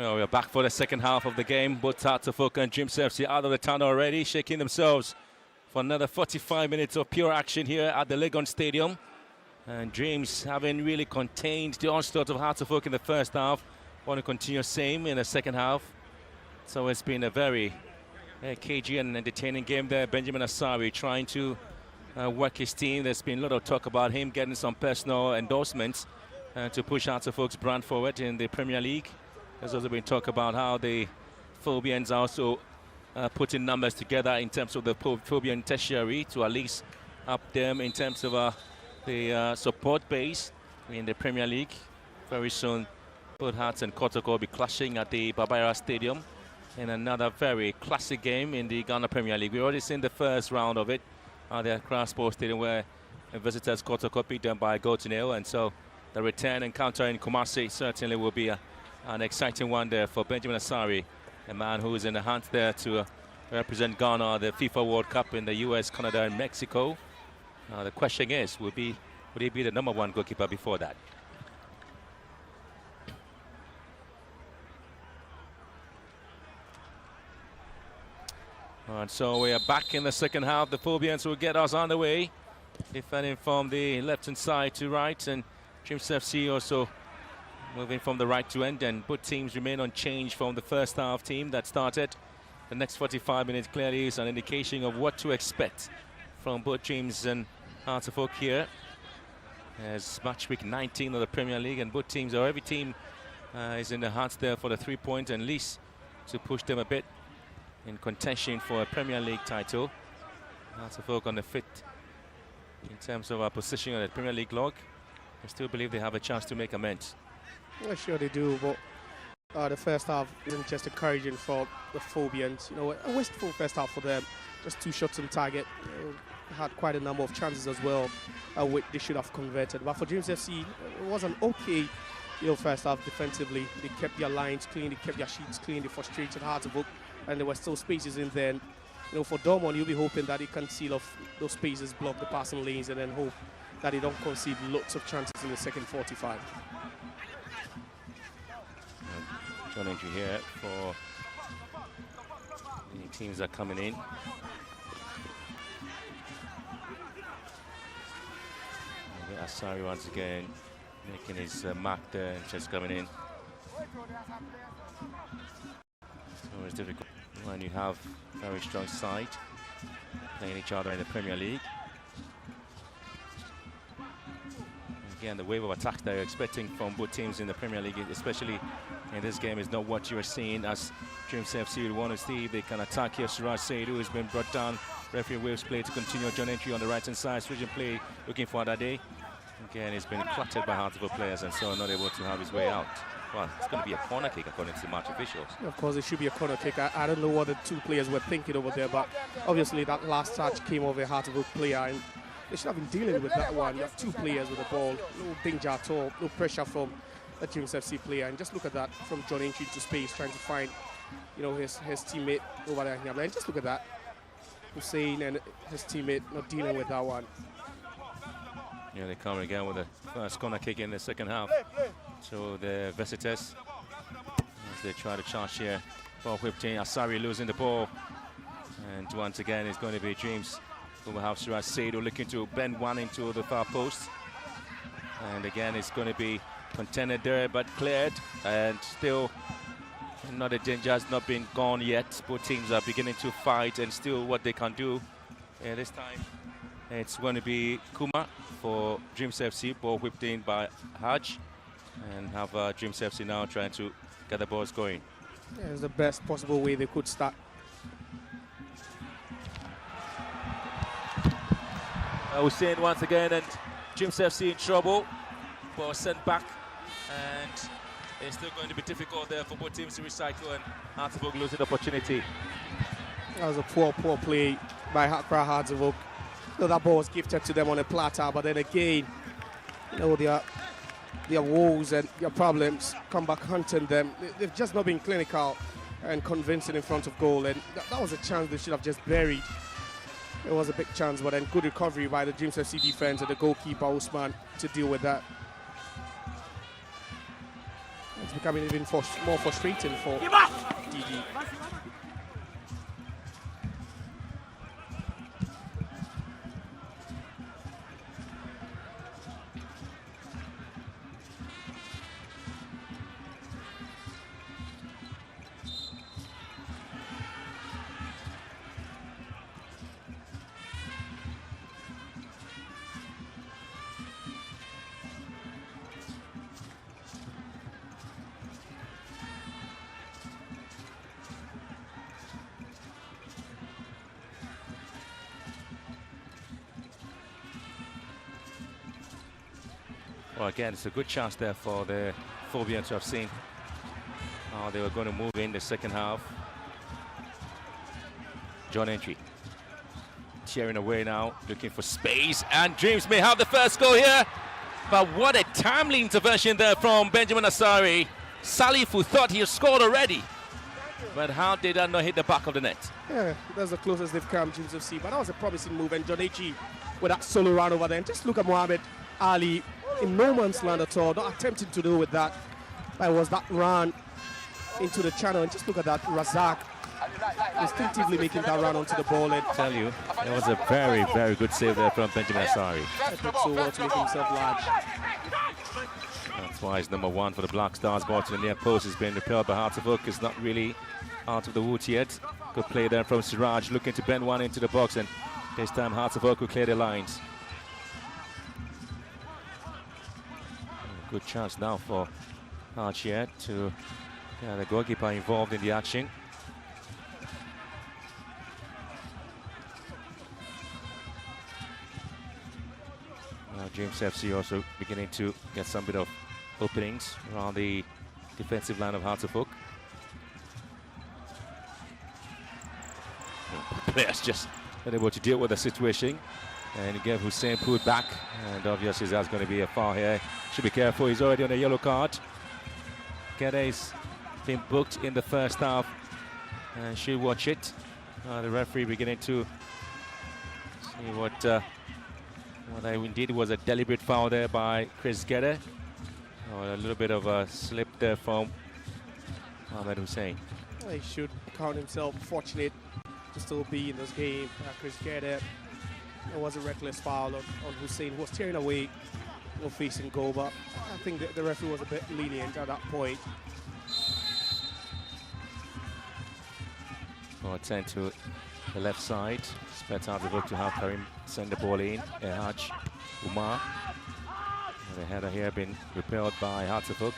Well, we're back for the second half of the game. Both Hartlepool and Dreams FC out of the tunnel already, shaking themselves for another 45 minutes of pure action here at the Legon Stadium. And Dreams, having really contained the onslaught of Hartlepool in the first half, want to continue same in the second half. So it's been a very cagey and entertaining game there. Benjamin Asari trying to work his team. There's been a lot of talk about him getting some personal endorsements to push Hartlepool's brand forward in the Premier League. There's also been talk about how the Phobians are also putting numbers together in terms of the Phobian tertiary to at least up them in terms of the support base in the Premier League. Very soon, both Hearts and Kotoko will be clashing at the Barbaira Stadium in another very classic game in the Ghana Premier League. We've already seen the first round of it at the Accra Sports Stadium, where visitors Kotoko beat them by a goal to nil, and so the return encounter in Kumasi certainly will be an exciting one there for Benjamin Asari, a man who is in the hunt there to represent Ghana at the FIFA World Cup in the US, Canada and Mexico. The question is, would he be the #1 goalkeeper before that? And so we are back in the second half. The Phobians will get us on the way, defending from the left-hand side to right, and Dreams FC also moving from the right to end, and both teams remain unchanged from the first half team that started. The next 45 minutes clearly is an indication of what to expect from both Dreams and Hartlepool here. As match week 19 of the Premier League, and both teams, or every team is in the hunt there for the 3 points, and at least to push them a bit in contention for a Premier League title. Hartlepool on the fit in terms of our position on the Premier League log. I still believe they have a chance to make amends.
Well, sure they do, but the first half isn't just encouraging for the Phobians. You know, a wasteful first half for them. Just 2 shots on target. Had quite a number of chances as well, which they should have converted. But for Dreams FC, it was an okay first half defensively. They kept their lines clean, they kept their sheets clean, they frustrated Hartlepool, and there were still spaces in there. And, for Dortmund, you'll be hoping that he can seal off those spaces, block the passing lanes, and then hope that they don't concede lots of chances in the second 45.
John entry here for the teams that are coming in. Asari once again making his mark there and just coming in. It's always difficult when you have very strong side playing each other in the Premier League. Again, the wave of attack that you're expecting from both teams in the Premier League, especially in this game, is not what you are seeing as Dreams FC would want to see. They can attack here. Suraj Saidu has been brought down. Referee waves play to continue. John entry on the right-hand side. Switching play, looking for Adade. Again, he's been cluttered by Hartlepool players and so not able to have his way out. Well, it's going to be a corner kick according to the match officials.
Of course, it should be a corner kick. I don't know what the 2 players were thinking over there, but obviously that last touch came over a Hartlepool player, and they should have been dealing with that one. You have 2 players with the ball, no danger at all, no pressure from the Dreams FC player. And just look at that, from John entry to space, trying to find, his teammate over there. And just look at that, Hussein and his teammate not dealing with that one.
Yeah, they come again with the first corner kick in the second half. So the visitors, as they try to charge here, ball whipped in. Asari losing the ball, and once again it's going to be Dreams who will have Suraj Saidu looking to bend one into the far post, and again it's going to be contended there but cleared, and still not a danger has not been gone yet. Both teams are beginning to fight, and still what they can do. This time it's going to be Kuma for Dreams FC, ball whipped in by Haj, and have Dreams FC now trying to get the balls going.
Yeah, it's the best possible way they could start.
Hussein once again, and Dreams FC in trouble. Ball sent back, and it's still going to be difficult there for both teams to recycle, and Hartlepool losing the opportunity.
That was a poor play by Hartlepool. That ball was gifted to them on a platter, but then again, their woes and their problems come back hunting them. They've just not been clinical and convincing in front of goal, and that was a chance they should have just buried. It was a big chance, but then good recovery by the Dreams FC defense and the goalkeeper Usman to deal with that. It's becoming even more frustrating for DG.
Well, again, it's a good chance there for the Phobians to have seen how they were going to move in the second half. John Entry tearing away now, looking for space, and Dreams may have the first goal here. But what a timely intervention there from Benjamin Asari. Salifu thought he had scored already, but how did that not hit the back of the net?
Yeah, that's the closest they've come, Dreams of Sea. But that was a promising move, and John Echi with that solo run over there. And just look at Mohamed Ali in no man's land at all, not attempting to do with that. But it was that run into the channel, and just look at that, Razak instinctively making that run onto the ball. And
Tell you, it was a very, very good save there from Benjamin Asari.
He did so well to make himself large.
That's why he's number one for the Black Stars. Ball to the near post has been repelled by Hartevuk. It's not really out of the woods yet. Good play there from Siraj, looking to bend one into the box, and this time Hartevuk will clear the lines. Good chance now for Archier to get the goalkeeper involved in the action. Now James FC also beginning to get some bit of openings around the defensive line of Hartevuk. Players just not able to deal with the situation. And again, Hussein pulled back, and obviously that's going to be a foul here. Should be careful, he's already on a yellow card. Gede's been booked in the first half, and should watch it. The referee beginning to see what indeed was a deliberate foul there by Chris Gede. A little bit of a slip there from Ahmed Hussein.
Well, he should count himself fortunate to still be in this game. Chris Gede. It was a reckless foul on Hussein, who was tearing away, facing goal, but I think the referee was a bit lenient at that point.
Well, 10 to the left side. Expect Hartevuk to have Karim send the ball in. Ehaj Umar. The header here been repelled by Hartevuk.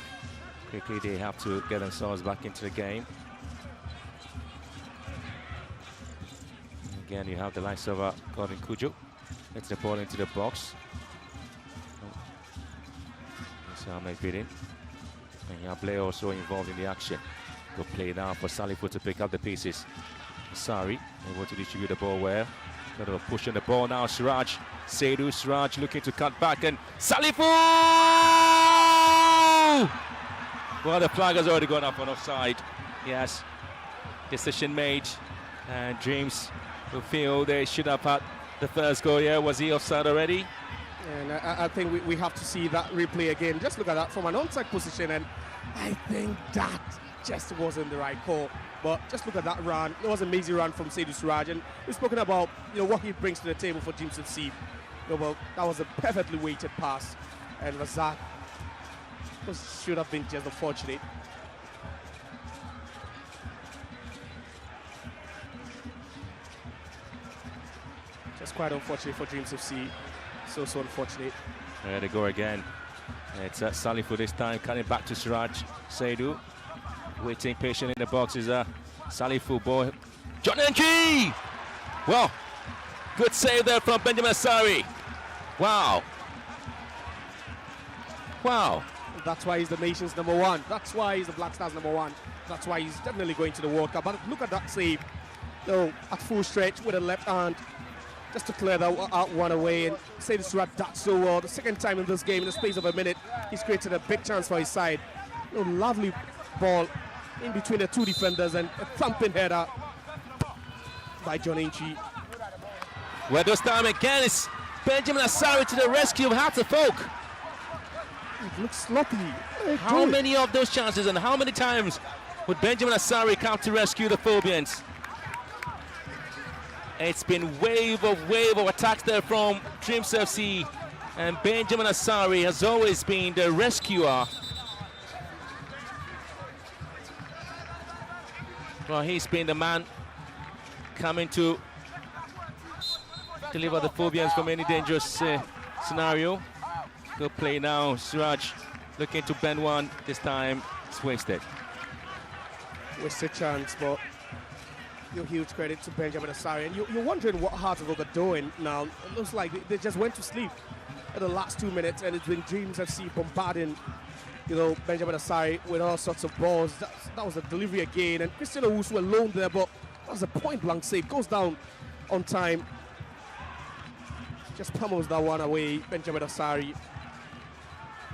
Quickly they have to get themselves back into the game. Again, you have the likes of Gordon Kujo. Gets the ball into the box. So Ahmed Bidin. And Yable also involved in the action. Good play now for Salifu to pick up the pieces. Asari able to distribute the ball well. Got a push on the ball now. Siraj. Seidu. Siraj looking to cut back, and Salifu! Well, the flag has already gone up on offside. Yes. Decision made. And Dreams who feel they should have had the first goal here. Was he offside already?
And I think we have to see that replay again. Just look at that from an onside position, and I think that just wasn't the right call. But just look at that run. It was an amazing run from Seidu Siraj, and we've spoken about what he brings to the table for Dreams FC. Well, that was a perfectly weighted pass, and Razak should have been just unfortunate. Just quite unfortunate for Dreams FC. So unfortunate.
There they go again. It's Salifu this time, cutting back to Siraj. Seidu waiting patient in the box is Salifu ball. John Entry! Well, good save there from Benjamin Asari. Wow. Wow.
That's why he's the nation's number one. That's why he's the Black Stars number one. That's why he's definitely going to the World Cup. But look at that save. At full stretch with a left hand, just to clear that one away, and Seidu Siraj that so well. The second time in this game, in the space of a minute, he's created a big chance for his side. Lovely ball in between the two defenders, and a thumping header by John Ainchi.
Well, this time again, it's Benjamin Asari to the rescue of Hartevuk.
It looks sloppy.
How many of those chances and how many times would Benjamin Asari come to rescue the Phobians? It's been wave of attacks there from Dreams FC, and Benjamin Asari has always been the rescuer. Well, he's been the man coming to deliver the Phobians from any dangerous scenario. Good play now. Suraj looking to bend one. This time it's wasted.
Wasted chance, but huge credit to Benjamin Asari. And you're wondering what Hearts of Oak are doing now. It looks like they just went to sleep in the last 2 minutes, and it's been Dreams FC bombarding, Benjamin Asari with all sorts of balls. That was a delivery again, and Christian Owusu alone there, but that was a point-blank save. Goes down on time. Just pummels that one away, Benjamin Asari.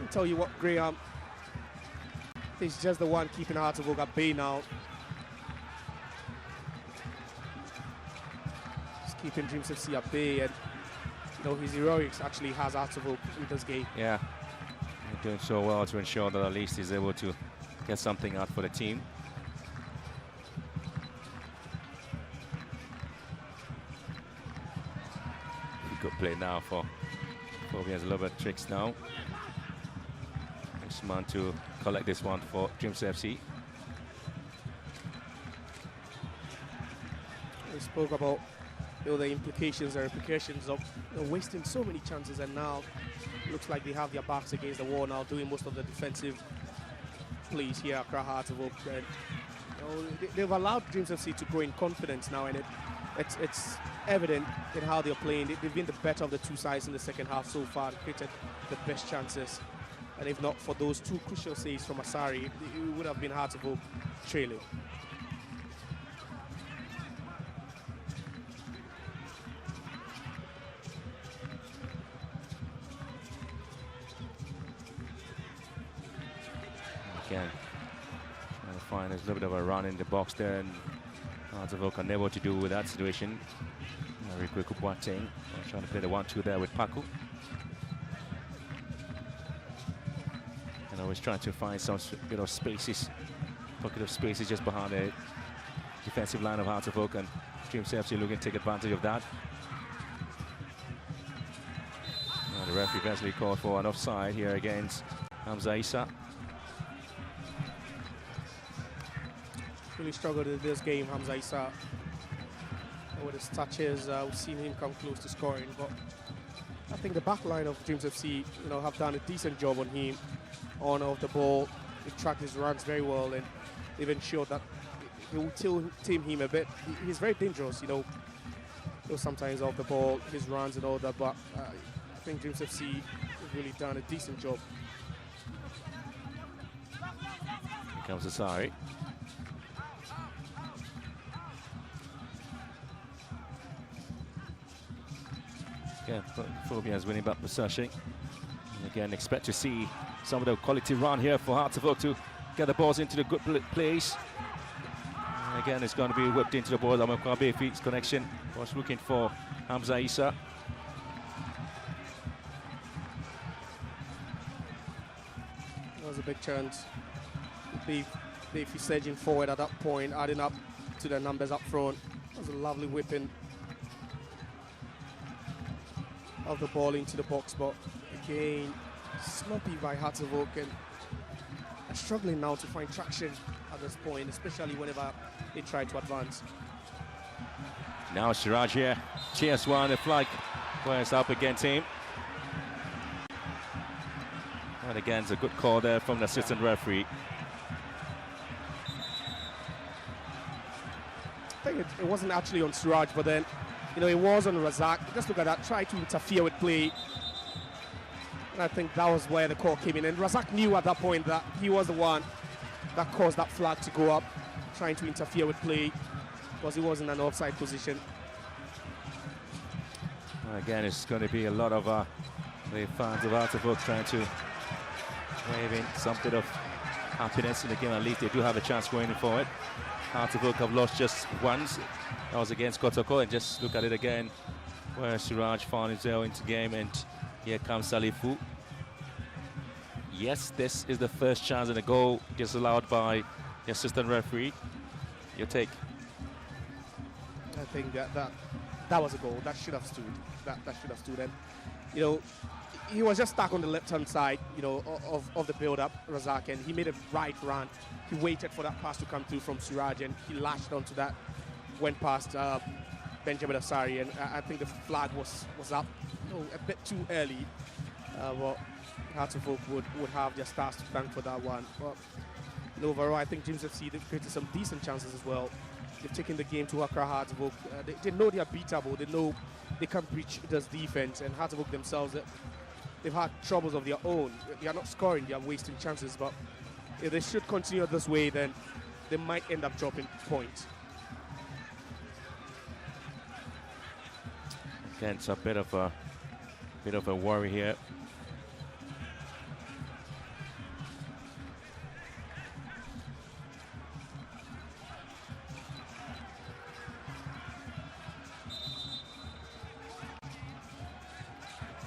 I'll tell you what, Graham, he's just the one keeping Hearts of Oak at bay now. Just keeping Dreams FC at bay, and his heroics actually has Hearts of Oak in this game.
Yeah, they're doing so well to ensure that at least he's able to get something out for the team. Good play now for Phobians. A little bit of tricks now. Next man to collect this one for Dreams FC.
We spoke about the implications and repercussions of wasting so many chances, and now it looks like they have their backs against the wall now, doing most of the defensive plays here at Hearts of Oak. And, they've allowed Dreams FC to grow in confidence now, and it's evident in how they're playing. They've been the better of the two sides in the second half so far, created the best chances. And if not for those two crucial saves from Asari, it would have been Hearts of Oak trailing.
Again, trying to find there's a little bit of a run in the box there, and Hearts of Oak are never to do with that situation. Rico Boateng trying to play the 1-2 there with Paku. And always trying to find some bit of spaces, pocket of spaces just behind the defensive line of Hearts of Oak, and Dreams FC looking to take advantage of that. And the referee eventually called for an offside here against Hamza Issa.
Really struggled in this game, Hamza Issa. With his touches, we've seen him come close to scoring, but I think the back line of Dreams FC, have done a decent job on him, on off the ball. They've tracked his runs very well, and they've ensured that they will tame him a bit. He's very dangerous, sometimes off the ball, his runs and all that, but I think Dreams FC has really done a decent job.
Here comes Asari. Again, Phobians winning back possession. And again, expect to see some of the quality run here for Hearts of Oak to get the balls into the good place. And again, it's going to be whipped into the ball. Amakwabe feeds connection. Was looking for Hamza Issa.
That was a big chance. If he's surging forward at that point, adding up to the numbers up front. That was a lovely whipping of the ball into the box, but again, sloppy by Hearts of Oak, and are struggling now to find traction at this point, especially whenever they try to advance.
Now Siraj here, TS1, the flag wears up against him. And again, it's a good call there from the assistant referee.
I think it wasn't actually on Siraj, but then it was on Razak. Just look at that, tried to interfere with play. And I think that was where the call came in. And Razak knew at that point that he was the one that caused that flag to go up, trying to interfere with play, because he was in an offside position.
Well, again, it's going to be a lot of the fans of Hearts of Oak trying to wave in some bit of happiness in the game. At least they do have a chance going forward. Hearts of Oak have lost just once. That was against Kotoko, and just look at it again where Siraj found himself into game, and here comes Salifu. Yes, this is the first chance and a goal disallowed by the assistant referee. Your take?
I think that was a goal that should have stood. That should have stood. And you know, he was just stuck on the left-hand side, you know, of the build-up, Razak, and he made a right run. He waited for that pass to come through from Suraj, and he lashed onto that, went past Benjamin Asari, and I think the flag was up, you know, a bit too early. But Hearts of Oak would have their stars to thank for that one. But overall, I think James FC, they've created some decent chances as well. They've taken the game to Accra Hearts of Oak. They know they are beatable. They know they can breach this defense, and Hearts of Oak themselves, they've had troubles of their own. They are not scoring, they are wasting chances. But if they should continue this way, then they might end up dropping points.
Again, it's a bit of a worry here.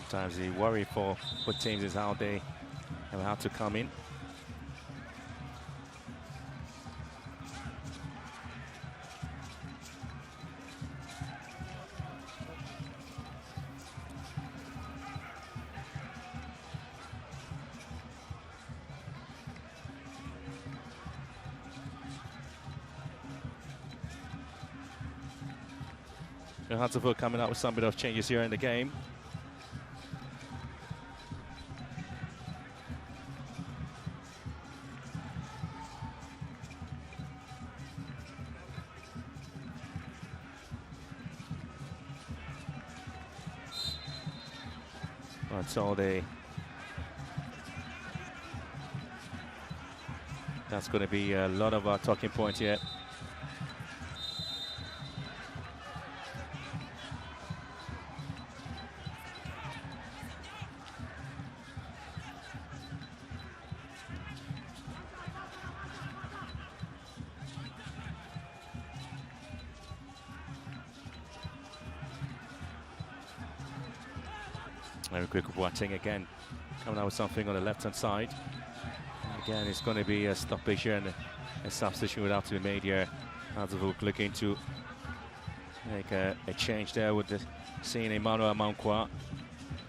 Sometimes the worry for teams is how they have had to come in. Hunterville coming up with some bit of changes here in the game. That's going to be a lot of our talking points here. Very quick Boateng again, coming out with something on the left-hand side. And again, it's going to be a stoppage here, and a substitution would have to be made here. Hazavuk looking to make a change there with seeing Emmanuel Amankwa,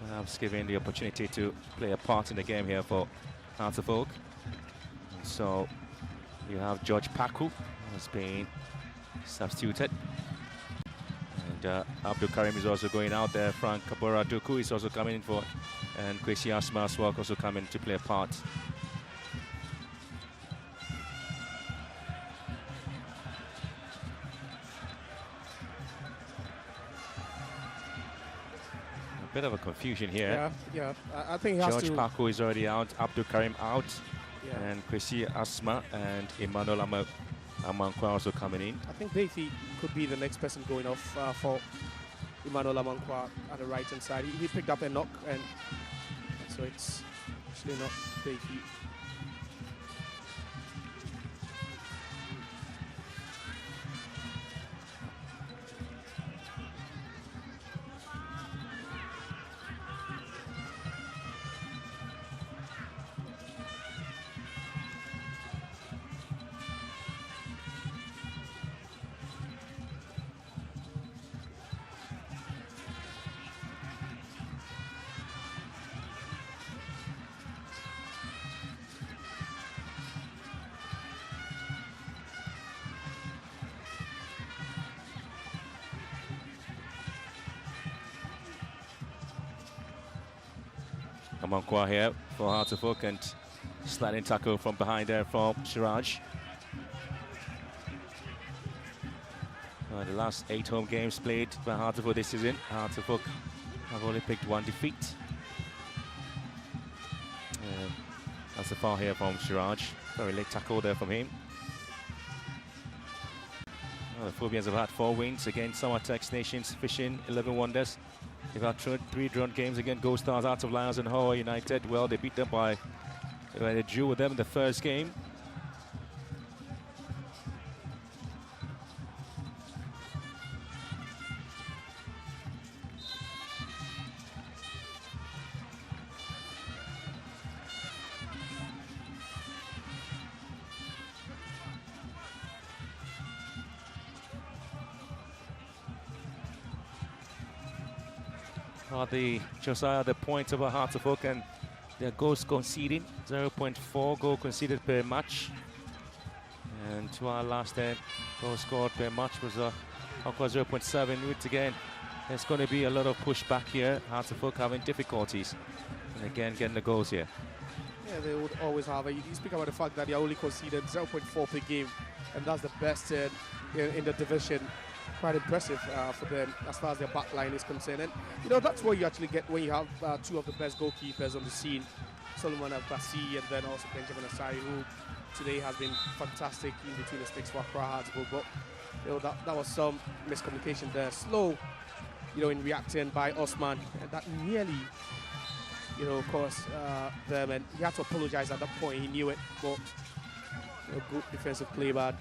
perhaps giving the opportunity to play a part in the game here for Hazavuk. So you have George Paku has been substituted. And Abdul Karim is also going out there. Frank Kabora Duku is also coming in for, and Kwesi Asma as well also coming to play a part. A bit of a confusion here.
Yeah. I think he has
George Paku is already out, Abdul Karim out, and Kwesi Asma and Emmanuel Amankwa also coming in.
I think Beatty could be the next person going off for Emmanuel Amankwa at the right hand side. He picked up a knock, and so it's actually not Beatty.
Amankwa here for Hearts of Oak, and sliding tackle from behind there from Shiraj. The last 8 home games played by Hearts of Oak this season, Hearts of Oak have only picked 1 defeat. That's a foul here from Shiraj. Very late tackle there from him. The Phobians have had 4 wins against Summertex Nations, Fishing, 11 Wonders. They've had 3 drawn games against Gold Stars, Hearts of Lions and Hoa United. Well, they beat them they drew with them in the first game. the Josiah the points over Hearts of Oak, and their goals conceded 0.4 goal conceded per match. And to our last goal scored per match was 0.7, which again, there's going to be a lot of pushback here. Hearts of Oak having difficulties, and again getting the goals here.
Yeah, they would always have. You speak about the fact that they only conceded 0.4 per game, and that's the best in the division. Quite impressive for them as far as their back line is concerned. And you know, that's what you actually get when you have two of the best goalkeepers on the scene, Solomon Abassi and then also Benjamin Asari, who today has been fantastic in between the sticks for Accra Hearts. But you know, that was some miscommunication there. Slow, you know, in reacting by Osman, and that nearly, you know, caused them, and he had to apologize at that point. He knew it, but you know, good defensive play, bad.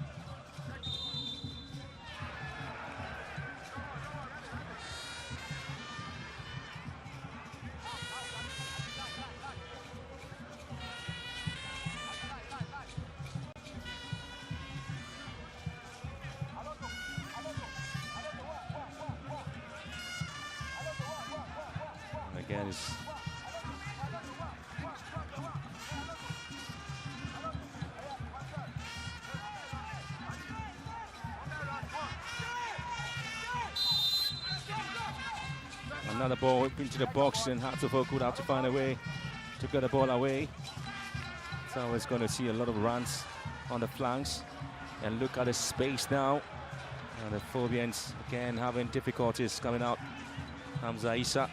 Again, it's another ball into the box, and Hearts of Oak would have to find a way to get the ball away. So it's going to see a lot of runs on the flanks, and look at the space now. And the Phobians again having difficulties coming out. Hamza Isa.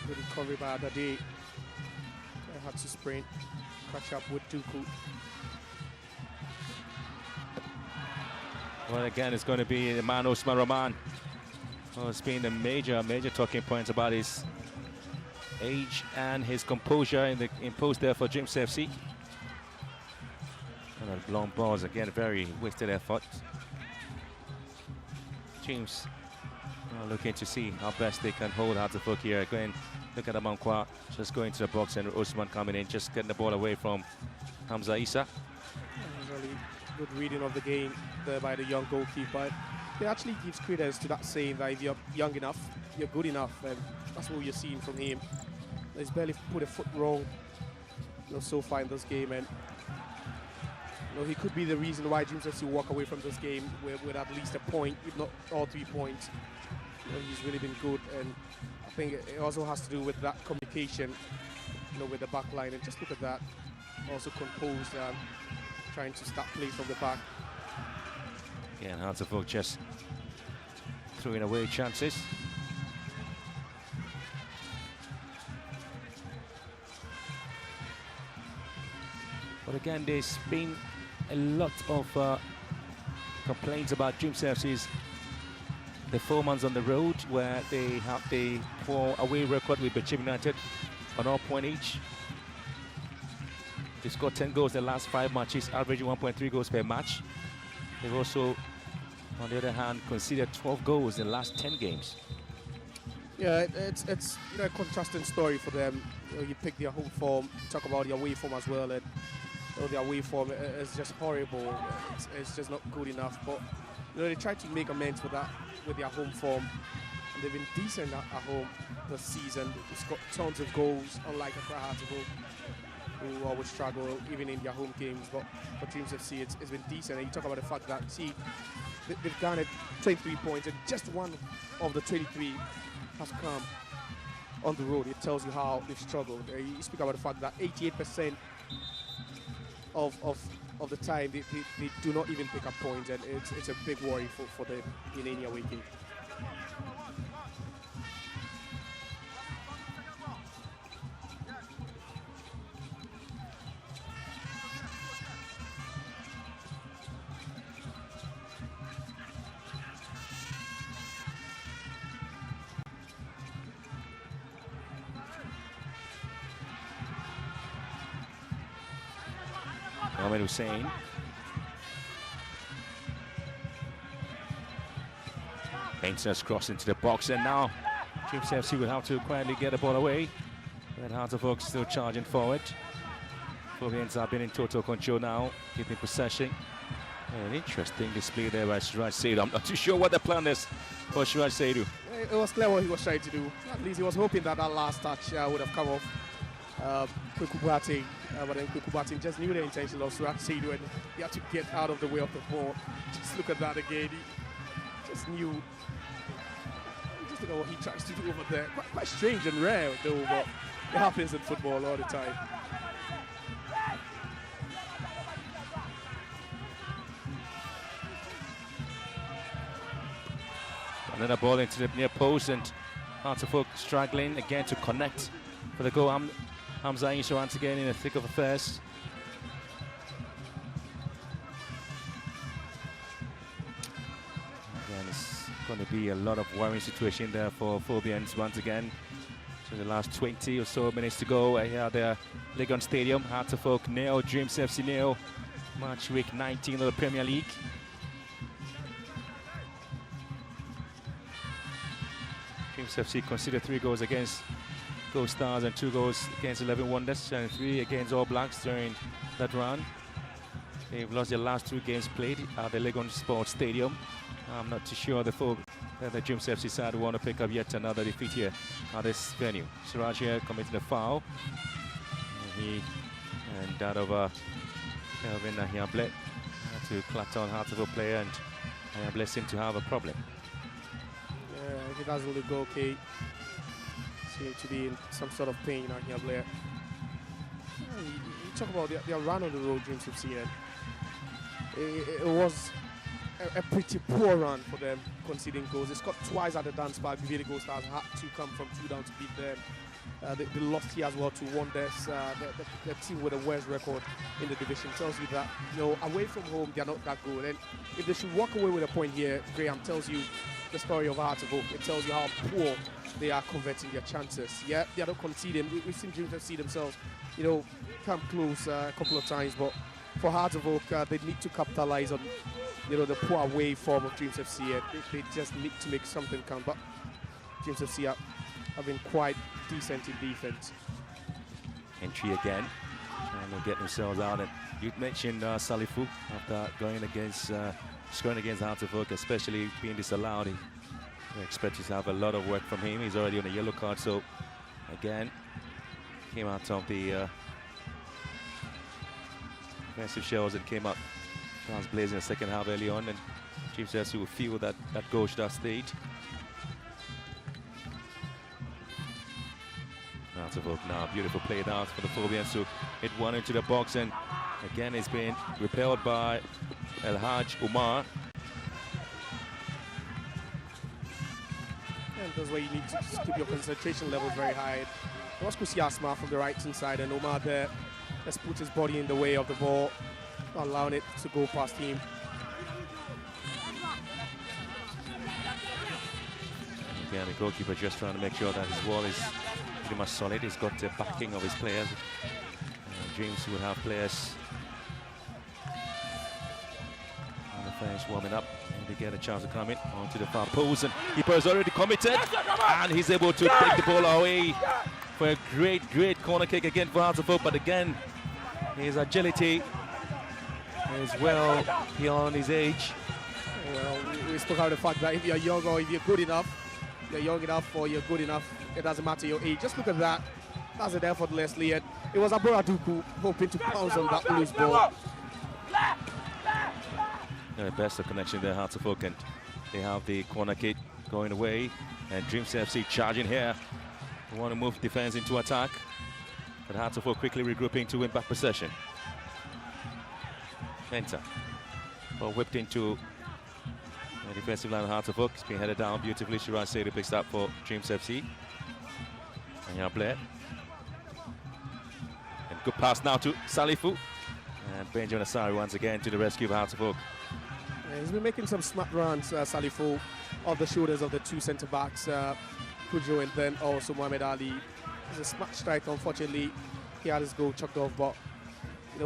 Good recovery by Adade. They had to sprint, catch up with Duku.
Well, again, it's going to be the man Osman Rahman. Well, it's been a major talking point about his age and his composure in post there for James FC. And a long balls, again, very wasted effort. James looking to see how best they can hold Hearts of Oak here. Again, look at Amankwa just going to the box, and Osman coming in, just getting the ball away from Hamza Isa.
Really good reading of the game there by the young goalkeeper. It actually gives credence to that saying that if you're young enough, you're good enough, and that's what you're seeing from him. He's barely put a foot wrong, you know, so far in this game, and you know, he could be the reason why James FC walk away from this game with at least a point, if not all 3 points. You know, he's really been good, and I think it also has to do with that communication, you know, with the back line. And just look at that, also composed and trying to start play from the back.
Yeah, and Hearts of Oak just throwing away chances. But again, there's been a lot of complaints about Dreams FC's performance on the road, where they have the poor away record with Bechim United on 0 point each. They scored 10 goals in the last 5 matches, averaging 1.3 goals per match. They've also, on the other hand, conceded 12 goals in the last 10 games.
Yeah, it's you know, a contrasting story for them. You know, you pick their home form, talk about their away form as well, and you know, their away form is just horrible. It's just not good enough. But you know, they try to make amends for that with their home form, and they've been decent at home this season. They've scored tons of goals, unlike Accra Hearts of Oak, who always struggle even in their home games. But for Dreams FC, it's been decent. And you talk about the fact that, see, they've garnered 23 points, and just one of the 23 has come on the road. It tells you how they've struggled. You speak about the fact that 88% of the time they do not even pick up points, and it's a big worry for them in any away game.
Mohamed Hussein. Painter's cross into the box, and now Dreams FC will have to quietly get the ball away. But Hearts of Oak still charging forward. Phobians have been in total control now, keeping possession. An interesting display there by Suraj Saidu. I'm not too sure what the plan is for Suraj Saidu.
It was clear what he was trying to do. At least he was hoping that last touch would have come off Kweku Boateng, but then Kweku Boateng just knew the intention of Suraj Saidu and he had to get out of the way of the ball. Just look at that again. He just knew. Just look at what he tries to do over there. Quite strange and rare though, but it happens in football all the time.
Another ball into the near post and Hearts of Oak struggling again to connect for the goal. Hamza Aisha once again in the thick of affairs. Again, it's going to be a lot of worrying situation there for Phobians once again. So the last 20 or so minutes to go here at the Legon Stadium. Hearts of Oak nil, Dreams FC nil. Match week 19 of the Premier League. Dreams FC considered 3 goals against Gold Stars and 2 goals against 11 Wonders and 3 against All Blacks during that run. They've lost their last 2 games played at the Legon Sports Stadium. I'm not too sure the Dreams FC side want to pick up yet another defeat here at this venue. Suraj here committed a foul. And that of Kelvin Ahiable to Clapton Hearts of Oak player, and Ahiable seemed to have a problem.
Yeah, he doesn't look okay. Seems to be in some sort of pain out here, Blair. You talk about their run on the road, Dreams have seen it. It was a pretty poor run for them, conceding goals. They scored twice at the dance park. The Gold Stars had to come from 2 down to beat them. They lost here as well to Wonders, the team with the worst record in the division. Tells you that, away from home, they're not that good. And if they should walk away with a point here, Graham tells you the story of Hearts of Oak. It tells you how poor they are converting their chances. Yeah, they are not conceding. We've seen Dreams FC themselves, come close a couple of times, but for Hearts of Oak, they need to capitalize on, the poor away form of Dreams FC. They just need to make something count. But Dreams FC have been quite decent in defense.
Entry again, trying to get themselves out. And you mentioned Salifu after scoring against Hearts of Oak, especially being disallowed. We expect to have a lot of work from him. He's already on a yellow card, so again came out of the defensive shells and came up guns blazing the second half early on, and Dreams FC will feel that goal should have stayed. Hearts of Oak now, beautiful play down for the Phobians to hit one into the box, and again it's been repelled by El Haj Umar.
And that's why you need to keep your concentration levels very high. It was Kusi Asma from the right hand side, and Omar there just put his body in the way of the ball, not allowing it to go past him.
Again, the goalkeeper just trying to make sure that his wall is pretty much solid. He's got the backing of his players. Dreams will have players on the fence warming up. They get a chance to come in onto the far post, and keeper has already committed, and he's able to take the ball away for a great corner kick again for Hearts of Oak. But again, his agility is well beyond his age.
Well, we spoke about the fact that if you're young or if you're good enough, you're young enough or you're good enough, it doesn't matter your age. Just look at that. That's an effortlessly. It was Abura Duku hoping to pounce on that loose ball.
Best of connection there, Hearts of Oak, and they have the corner kick going away, and Dreams FC charging here. They want to move defense into attack, but Hearts of Oak quickly regrouping to win back possession. Enter. Ball whipped into the defensive line of Hearts of Oak. It's been headed down beautifully. Suraj Saidu picks up for Dreams FC. And here Blair. And good pass now to Salifu. And Benjamin Asari once again to the rescue of Hearts of Oak.
He's been making some smart runs, Salifu, off the shoulders of the 2 centre-backs, Kujo and then also Mohamed Ali. He's a smart striker. Unfortunately, he had his goal chucked off, but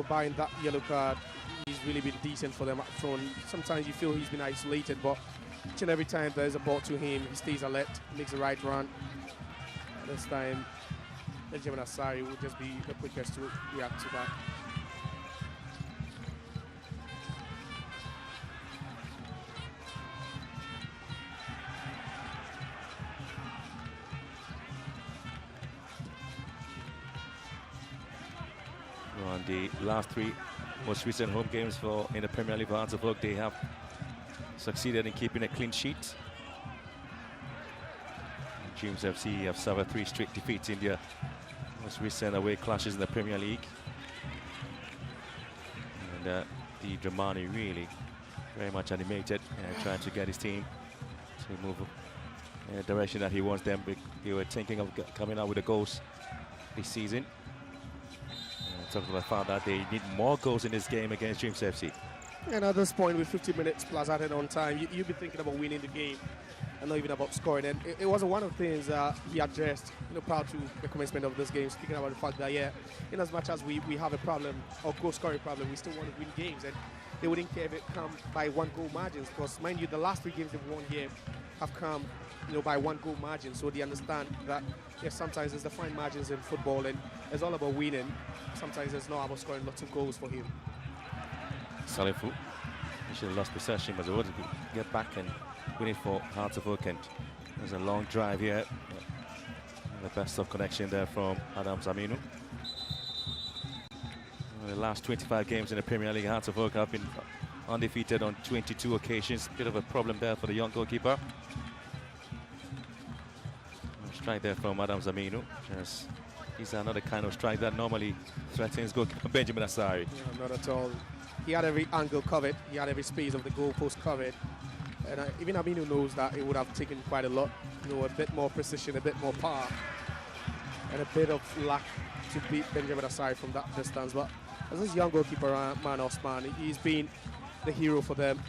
buying that yellow card, he's really been decent for them up front. Sometimes you feel he's been isolated, but each and every time there's a ball to him, he stays alert, makes the right run. This time, Benjamin Asari will just be the quickest to react to that.
On the last 3 most recent home games in the Premier League for Hearts of Oak, they have succeeded in keeping a clean sheet. Dreams FC have suffered 3 straight defeats in their most recent away clashes in the Premier League. And the Dramani really very much animated and trying to get his team to move in the direction that he wants them. They were thinking of coming out with the goals this season. Talking about the fact that they need more goals in this game against Dreams FC.
And at this point, with 50 minutes plus added on time, you'd be thinking about winning the game and not even about scoring. And it was one of the things he addressed, prior to the commencement of this game, speaking about the fact that, in as much as we have a problem, or goal scoring problem, we still want to win games. And they wouldn't care if it come by 1 goal margins, because, mind you, the last 3 games they've won here have come by 1 goal margin. So they understand that, sometimes there's the fine margins in football, and it's all about winning. Sometimes it's not about scoring lots of goals for him.
Salifu, he should have lost possession, but he wanted to get back and win it for Hearts of Oak. And there's a long drive here. The best of connection there from Adams Aminu. The last 25 games in the Premier League, Hearts of Oak have been undefeated on 22 occasions. Bit of a problem there for the young goalkeeper. Strike there from Adams Aminu. He's another kind of strike that normally threatens goalkeeper Benjamin Asari.
Yeah, not at all. He had every angle covered. He had every space of the goalpost covered. And even Aminu knows that it would have taken quite a lot. A bit more precision, a bit more power, and a bit of luck to beat Benjamin Asari from that distance. But as this young goalkeeper, Man Osman, he's been the hero for them.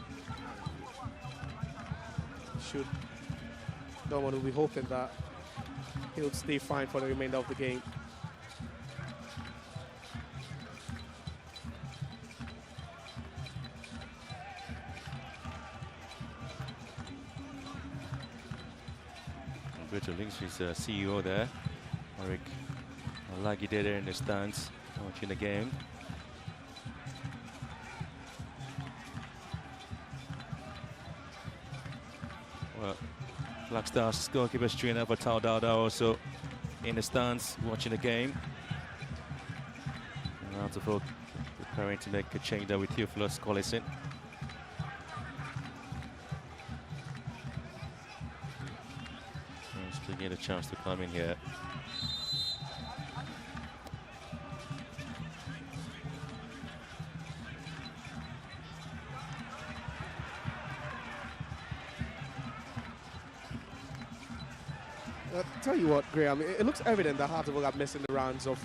Don't want to be hoping that he'll stay fine for the remainder of the game.
Virtual Links, his CEO there, Eric Lagide there in the stands, watching the game. Well, Black Stars goalkeeper trainer for Tao Dada also in the stands watching the game. And Hearts of Oak preparing to make a change there with Theophilus Collison. Still get a chance to come in here.
Tell you what, Graham, it looks evident that Hearts of Oak are missing the rounds of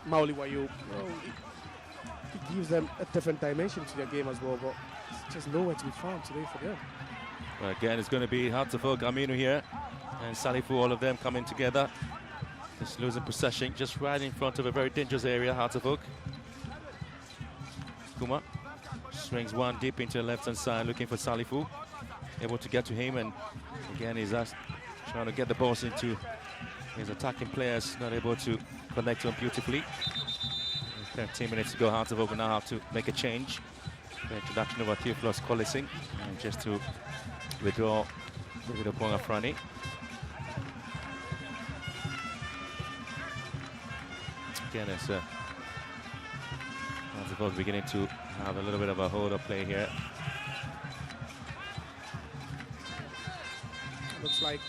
Mauli Wayo. He gives them a different dimension to their game as well, but it's just nowhere to be found today for them.
Well, again, it's going to be Hearts of Oak, Aminu here, and Salifu, all of them coming together. Just losing possession, just right in front of a very dangerous area, Hearts of Oak. Kuma swings one deep into the left-hand side, looking for Salifu. Able to get to him, and again, he's trying to get the balls into his attacking players, not able to connect to him beautifully. 13 minutes to go, Hearts of Oak now have to make a change. The introduction of Theophilus Collison, and just to withdraw David Oponga Frani. Again, it's Hearts of Oak beginning to have a little bit of a hold of play here.
Looks like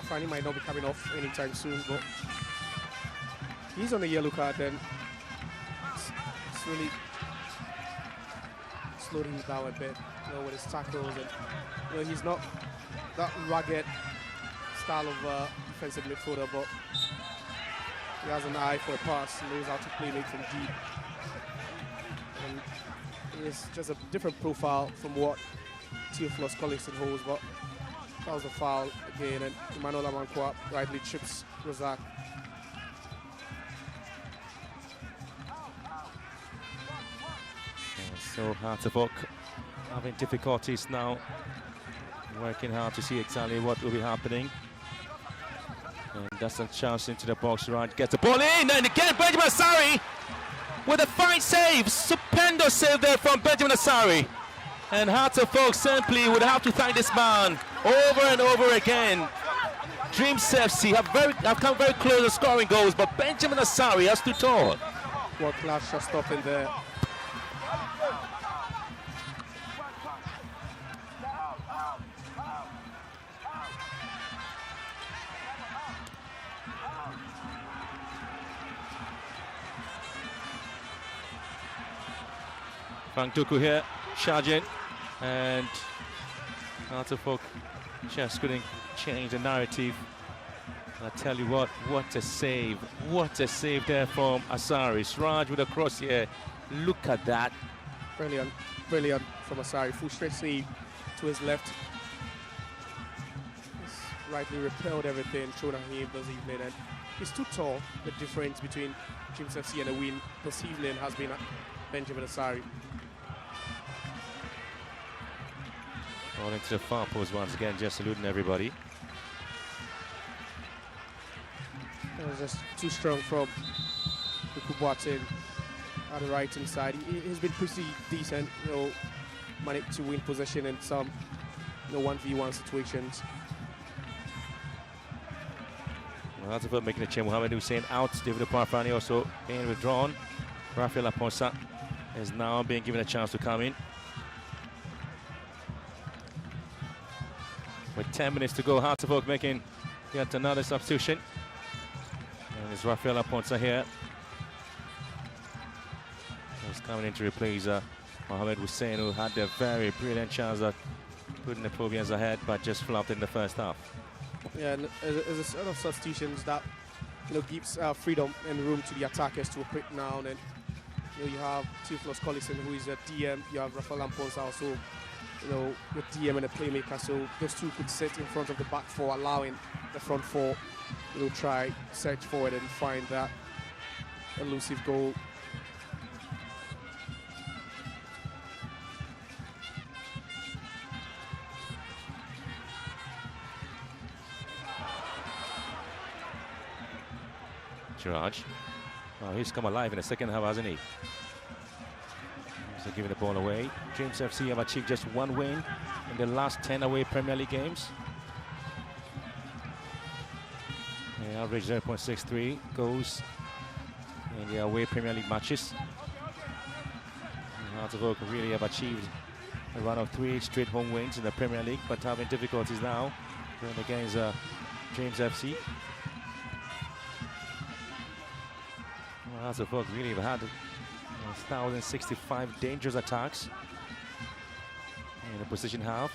Afrani might not be coming off anytime soon, but he's on a yellow card, and slowly slowed him down a bit, with his tackles, and he's not that rugged style of defensive midfielder, but he has an eye for a pass, knows how to play it from deep, and it's just a different profile from what Theophilus Collison holds. But that was a foul again, and Emmanuel Amankwa rightly trips Razak.
So Hearts of Oak having difficulties now, working hard to see exactly what will be happening. And that's a chance into the box, right? Gets the ball in, and again Benjamin Asari with a fine save, stupendous save there from Benjamin Asari. And Hearts of Oak simply would have to thank this man over and over again. Dreams FC have come very close to scoring goals, but Benjamin Asari has stood tall.
World-class shot stopping there.
Frank Duku here, charging, and Hearts of Oak just couldn't change the narrative. I tell you what a save there from Asari. Siraj with a cross here, look at that.
Brilliant from Asari, full straight save to his left. He's rightly repelled everything thrown at him this evening, and he's too tall. The difference between Dreams FC and a win this evening has been Benjamin Asari.
All into the far post once again, just saluting everybody.
It was just too strong from Boateng at the right hand side. He's been pretty decent, managed to win possession in some 1v1 situations.
Well, that's about making a change. Mohamed Hussein out, David Parfani also being withdrawn. Rafael Aponsa is now being given a chance to come in. With 10 minutes to go, Hearts of Oak making yet another substitution. And it's Rafael Aponsa here. He's coming in to replace Mohamed Hussein, who had a very brilliant chance at putting the Phobians ahead, but just flopped in the first half.
Yeah, and there's a set of substitutions that gives freedom and room to the attackers to operate now. And you have Theophilus Collison, who is a DM. You have Rafael Aponsa also, the DM and the playmaker. So those two could sit in front of the back four, allowing the front four, try search forward and find that elusive goal.
Siraj. Oh, he's come alive in the second half, hasn't he? He's giving the ball away. Dreams FC have achieved just one win in the last 10 away Premier League games. They average 0.63 goals in the away Premier League matches. Hearts of Oak really have achieved a run of 3 straight home wins in the Premier League, but having difficulties now going against Dreams FC. Hearts of Oak really have had 1,065 dangerous attacks in the position half,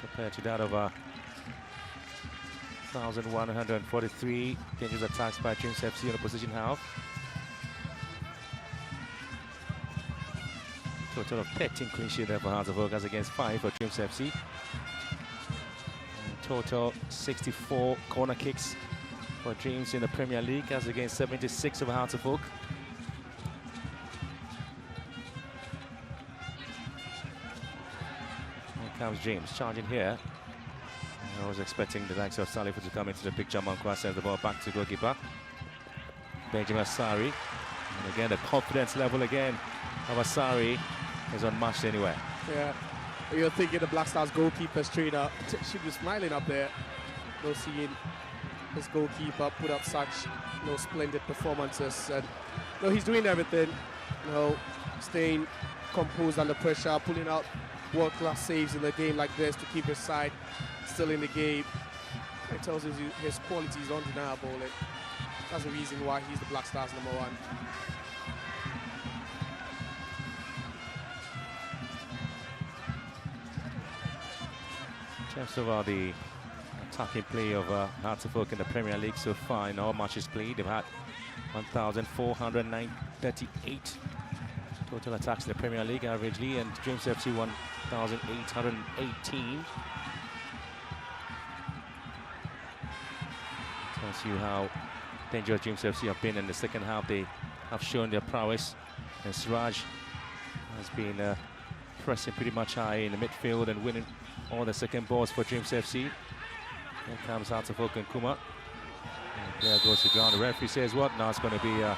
compared to that of 1,143 dangerous attacks by Dreams FC in the position half. Total of 13 clean sheets there for Hearts of Oak as against 5 for Dreams FC. In total 64 corner kicks for Dreams in the Premier League as against 76 of Hearts of Oak. Here comes Dreams charging here. I was expecting the likes of Salifu to come into the picture. Mankwa sends the ball back to goalkeeper Benjamin Asari. And again, the confidence level again of Asari is unmatched anywhere.
Yeah, you're thinking the Black Stars goalkeeper's trainer should be smiling up there. Seeing his goalkeeper put up such splendid performances, and he's doing everything, staying composed under pressure, pulling out world-class saves in a game like this to keep his side still in the game. It tells us his quality is undeniable, and that's the reason why he's the Black Stars #1.
In terms of the attacking play of Hearts of Oak in the Premier League so far in all matches played, they've had 1,438 total attacks in the Premier League averagely, and Dreams FC 1,818. Tells you how dangerous Dreams FC have been in the second half. They have shown their prowess, and Siraj has been pressing pretty much high in the midfield and winning all the second balls for Dreams FC. Here comes Hearts of Oak and Kuma. And there goes the ground. The referee says what? Now it's going to be a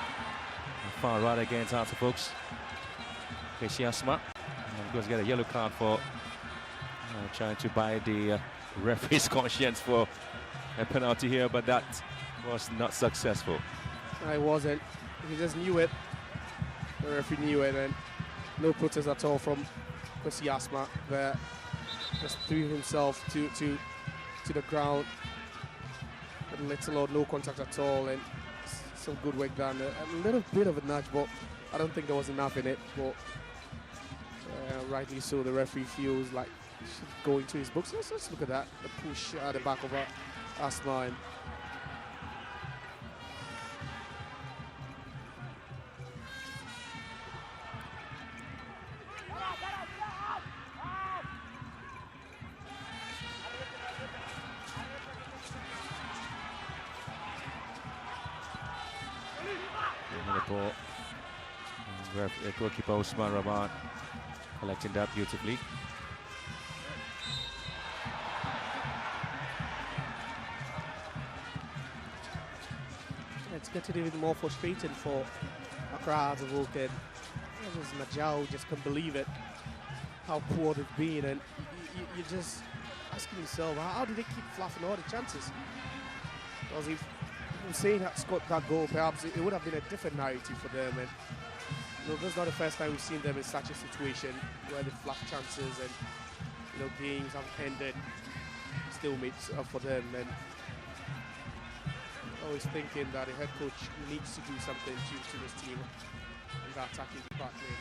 foul right against Hearts of Oaks. Keshiasma. And goes to get a yellow card for trying to buy the referee's conscience for a penalty here, but that was not successful.
No, it wasn't. He just knew it. The referee knew it, and no protest at all from Kwesi Asma there. Just threw himself to the ground. With little or no contact at all, and some good work done. A little bit of a nudge, but I don't think there was enough in it. But rightly so, the referee feels like he should go into his books. Let's look at that. The push at the back of Asma. And
ball. The goalkeeper Usman Rahman collecting that beautifully.
it's getting even more frustrating for Accra Hearts of Oak, and Najao just can't believe it, how poor they've been, and you're just asking yourself, how do they keep fluffing all the chances? Because if Hussein had scored that goal, perhaps it would have been a different narrative for them. And this is not the first time we've seen them in such a situation where they fluff chances and games have ended stalemates for them. And always thinking that the head coach needs to do something to this team in the attacking department.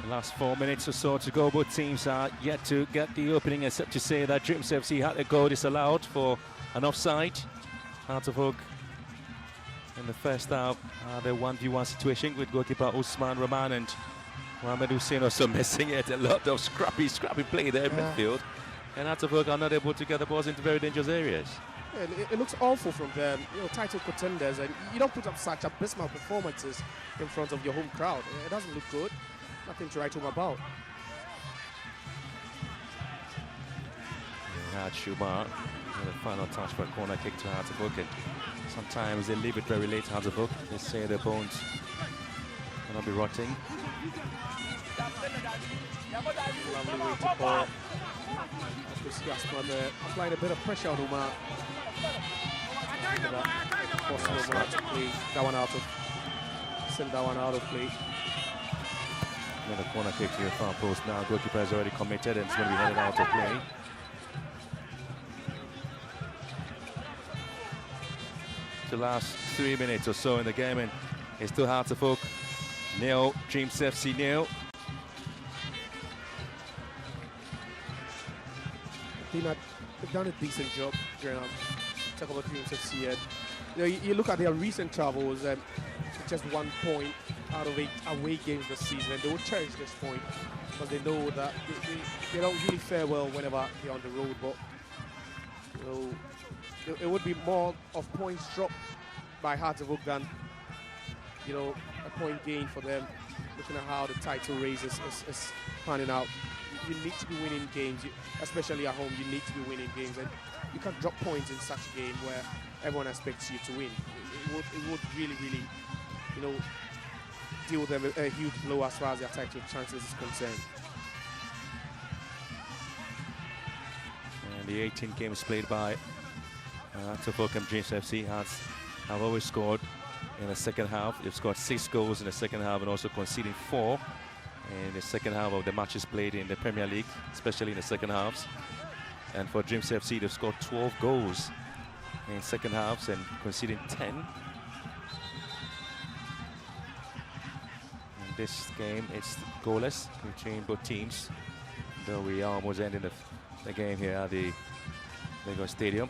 Last 4 minutes or so to go. Both teams are yet to get the opening, except to say that Dreams FC had a goal disallowed for an offside. Hearts of Oak in the first half had a 1v1 situation with goalkeeper Usman Rahman and Mohamed Hussein also missing it. A lot of scrappy play there in midfield. And Hearts of Oak are not able to get the balls into very dangerous areas.
It looks awful from them, title contenders, and you don't put up such abysmal performances in front of your home crowd. It doesn't look good. Nothing to write home about.
Had Shumar with a final touch for a corner kick to Hearts of Oak, and sometimes they leave it very late. Hearts of Oak, they say their bones will not be rotting.
Lovely way to ball. Applying a bit of pressure on Umar. Forcing Umar to play that one out of, send that one out of play.
Another corner kick to your far post now. Goalkeeper has already committed and it's going to be headed out of play. The last 3 minutes or so in the game, and it's still Hearts of Oak nil, Dreams FC nil.
They've done a decent job, Graham. Talk about Dreams FC. And, you look at their recent travels, and just 1 point out of 8 away games this season, and they will cherish this point because they know that they don't really fare well whenever they're on the road. But it would be more of points dropped by Hearts of Oak than a point gain for them. Looking at how the title race is panning out, you need to be winning games, especially at home. You need to be winning games, and you can't drop points in such a game where everyone expects you to win. It would really, deal with them a huge blow as far as their title chances is concerned.
And the 18 games played by Hearts of Oak and Dreams FC have always scored in the second half. They've scored 6 goals in the second half and also conceding 4 in the second half of the matches played in the Premier League, especially in the second halves. And for Dreams FC, they've scored 12 goals in second halves and conceding 10. And this game, it's goalless between both teams, though we are almost ending the game here at the Lagos Stadium.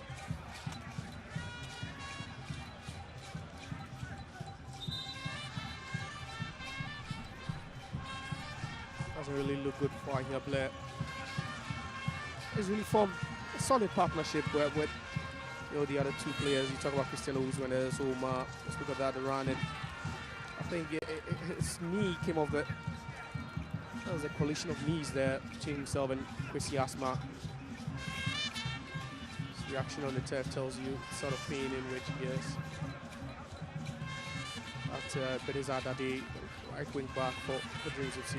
Doesn't really look good for Ahia Blair. It's really formed a solid partnership with the other 2 players. You talk about Cristiano Uzmanes, Omar. Let's look at that run, and I think his knee came off the There was a collision of knees there between himself and Kwesi Asma. His reaction on the turf tells you the sort of pain in which he is. At Benizar Dade, right wing back for the Dreams FC.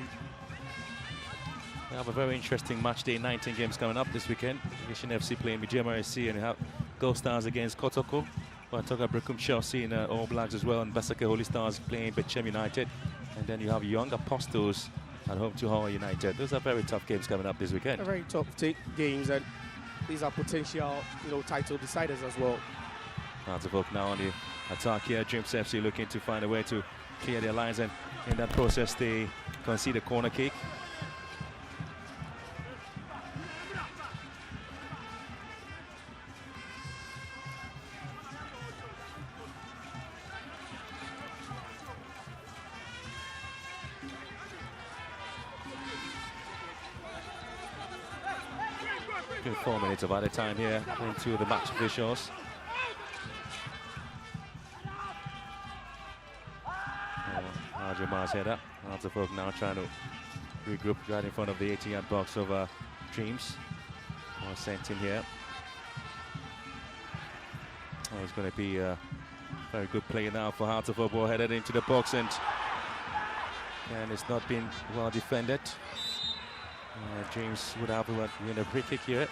We have a very interesting match day, 19 games coming up this weekend. Vision FC playing Bijema FC, and you have Gold Stars against Kotoko. Toga Brekum Chelsea in All Blacks as well, and Basake Holy Stars playing Bechem United. And then you have Young Apostles at home to Hawaii United. Those are very tough games coming up this weekend.
Very tough games, and these are potential, title deciders as well.
Hearts of Oak now on the attack here. Dreams FC looking to find a way to clear their lines, and in that process they concede a corner kick. Good 4 minutes of added time here into the match officials. Arjuma's header. Hearts of Oak now trying to regroup right in front of the 80-yard box of Dreams. Sent in here. It's going to be a very good play now for Hearts of Oak. Ball headed into the box, and it's not been well defended. Dreams would have to win a free kick here.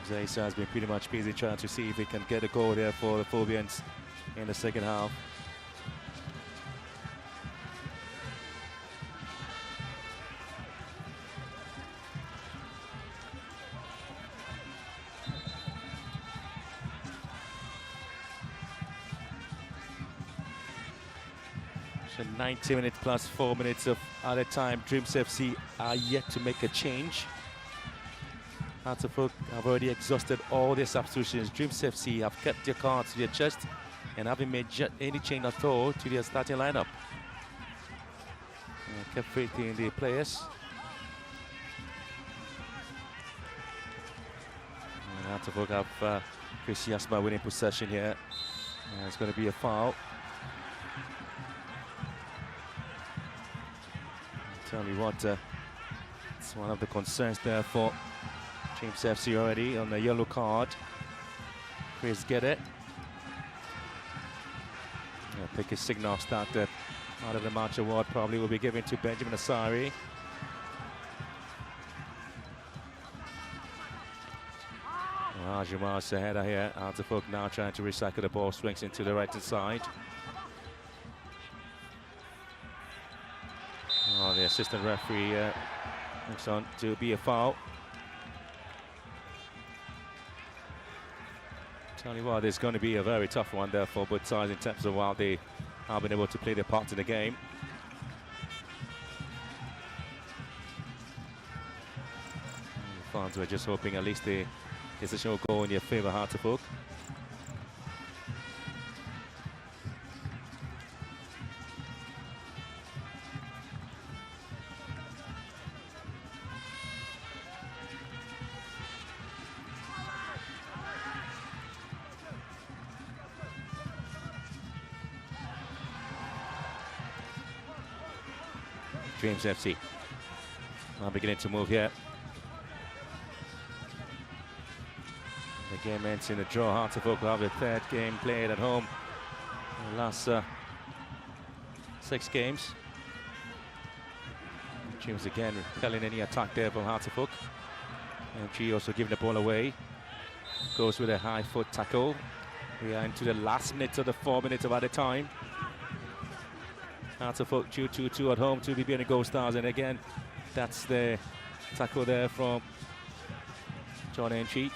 Zaisa has been pretty much busy trying to see if he can get a goal there for the Phobians in the second half. So 90 minutes plus 4 minutes of added time. Dreams FC are yet to make a change. Hearts of Oak have already exhausted all their substitutions. Dreams FC have kept their cards to their chest and haven't made any change at all to their starting lineup. Kept faith in the players. And Hearts of Oak have Kwesi Asma winning possession here. It's going to be a foul. Tell me what, it's one of the concerns there for Dreams FC already on the yellow card. Chris get it. Pick a signal start out of the match award probably will be given to Benjamin Asari. Ajumar's header here. Hearts of Oak now trying to recycle the ball, swings into the right hand side. The assistant referee looks on to be a foul. Tell you what, it's going to be a very tough one there for both sides in terms of how they have been able to play their part in the game. The fans were just hoping at least the decision will go in your favour, Hearts of Oak. Dreams FC now beginning to move here. The game ends in a draw. Hearts of Oak will have the third game played at home in the last 6 games. Dreams again repelling any attack there from Hearts of Oak. And G also giving the ball away. Goes with a high foot tackle. We are into the last minutes of the 4 minutes of added time. Hearts of Oak 2-2 at home to BB and Gold Stars, and again that's the tackle there from John Enchi.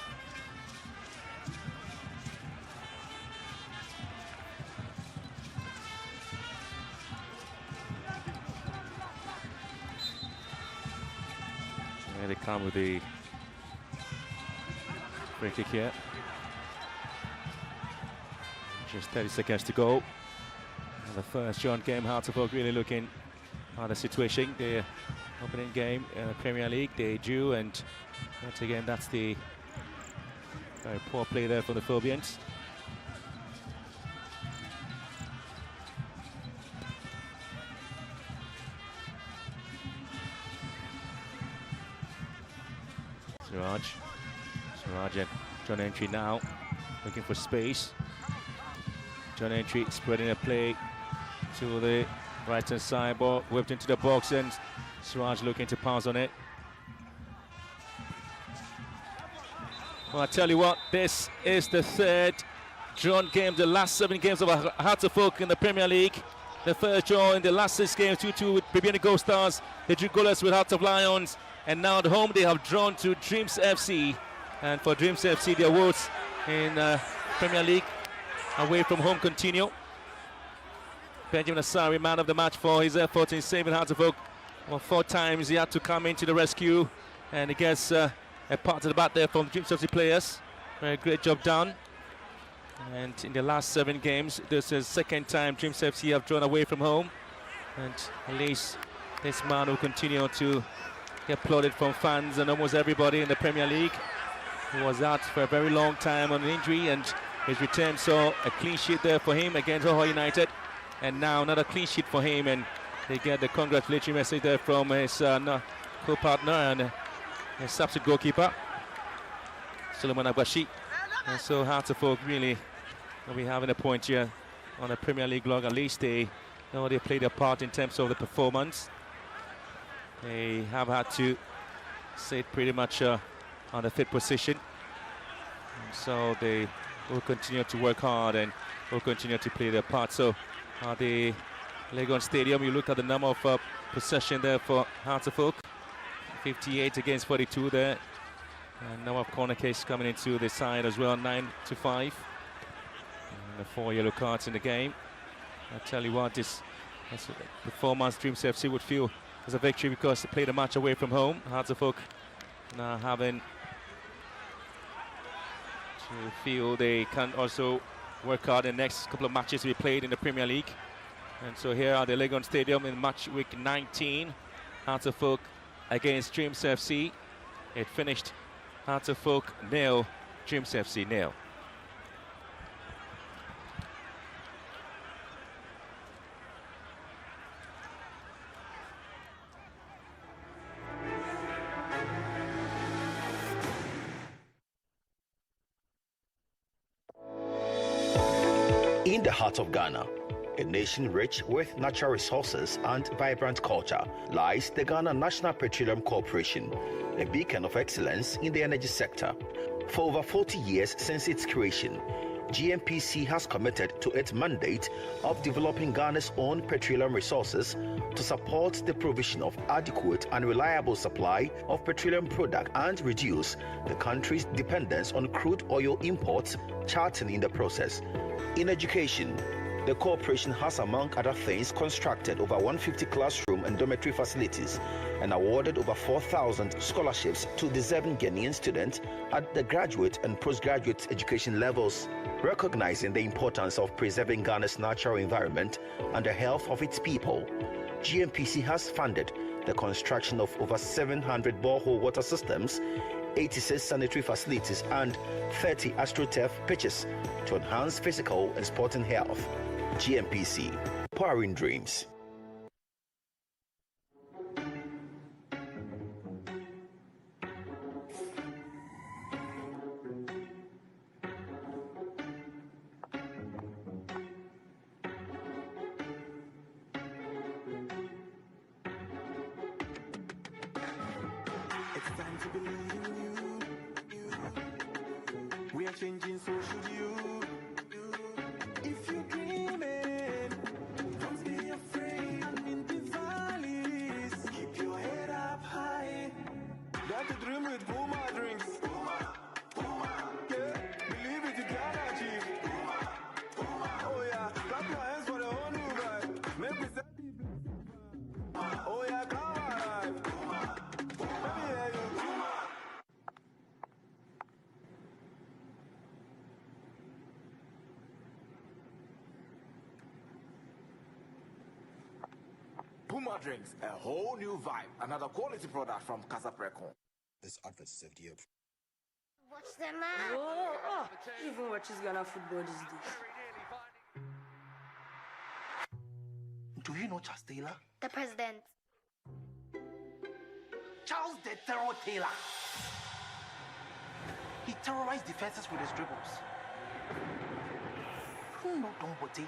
And they come with the free kick here. Just 30 seconds to go. The first John game, Hearts of Oak really looking at the situation. The opening game in the Premier League, they drew, and once again that's the very poor play there for the Phobians. Siraj and John Entry now looking for space. John Entry spreading a play to the right hand side, ball whipped into the box, and Siraj looking to pass on it. Well, I tell you what, this is the third drawn game, the last 7 games of Hearts of Oak in the Premier League. The first draw in the last 6 games, 2-2 with Bibiani Gold Stars. They drew goalless with Hearts of Lions, and now at home they have drawn to Dreams FC. And for Dreams FC, their woes in Premier League away from home continue. Benjamin Asari, man of the match for his effort in saving Hearts of Oak. Well, 4 times he had to come into the rescue, and he gets a part of the bat there from Dreams FC players. Very great job done. And in the last 7 games, this is the second time Dreams FC have drawn away from home. And at least this man will continue to get applauded from fans and almost everybody in the Premier League. He was out for a very long time on an injury, and his return saw a clean sheet there for him against Rojo United. And now another clean sheet for him, and they get the congratulatory message there from his co-partner and his substitute goalkeeper, Suleiman Abashi. And so Hearts of Oak really will be having a point here on the Premier League log. At least they know they played their part in terms of the performance. They have had to sit pretty much on the 5th position. And so they will continue to work hard and will continue to play their part. So the Legon Stadium, you look at the number of possession there for Hearts of Oak. 58 against 42 there. And number of corner kicks coming into the side as well, 9-5. And the 4 yellow cards in the game. I tell you what, this performance Dreams FC would feel as a victory because they played a match away from home. Hearts of Oak now having to feel they can also work hard in the next couple of matches to be played in the Premier League. And so here are the Legon Stadium in match week 19. Hearts of Oak against Dreams FC. It finished Hearts of Oak 0, Dreams FC 0.
In the heart of Ghana, a nation rich with natural resources and vibrant culture, lies the Ghana National Petroleum Corporation, a beacon of excellence in the energy sector. For over 40 years since its creation, GNPC has committed to its mandate of developing Ghana's own petroleum resources to support the provision of adequate and reliable supply of petroleum products and reduce the country's dependence on crude oil imports, charting in the process. In education, the corporation has, among other things, constructed over 150 classroom and dormitory facilities and awarded over 4,000 scholarships to deserving Ghanaian students at the graduate and postgraduate education levels. Recognizing the importance of preserving Ghana's natural environment and the health of its people, GNPC has funded the construction of over 700 borehole water systems, 86 sanitary facilities, and 30 AstroTurf pitches to enhance physical and sporting health. GNPC, powering dreams.
It's time to believe in you. We are changing, so should you. If you're dreaming, don't be afraid. I'm in the valleys. Keep your head up high. Got to dream with Puma drinks. Puma. Yeah, believe it, you can achieve. Puma. Oh yeah, clap your hands for the whole new vibe. Make me say people. Oh yeah, come alive. Let me hear you.
Puma drinks, a whole new vibe. Another quality product from Casa Precon.
This advert is FDA approved.
Watch them out. Even watches Ghana football these days.
Do you know Charles Taylor?
The president.
Charles de Terro Taylor. He terrorized defenses with his dribbles. Bruno Dombote.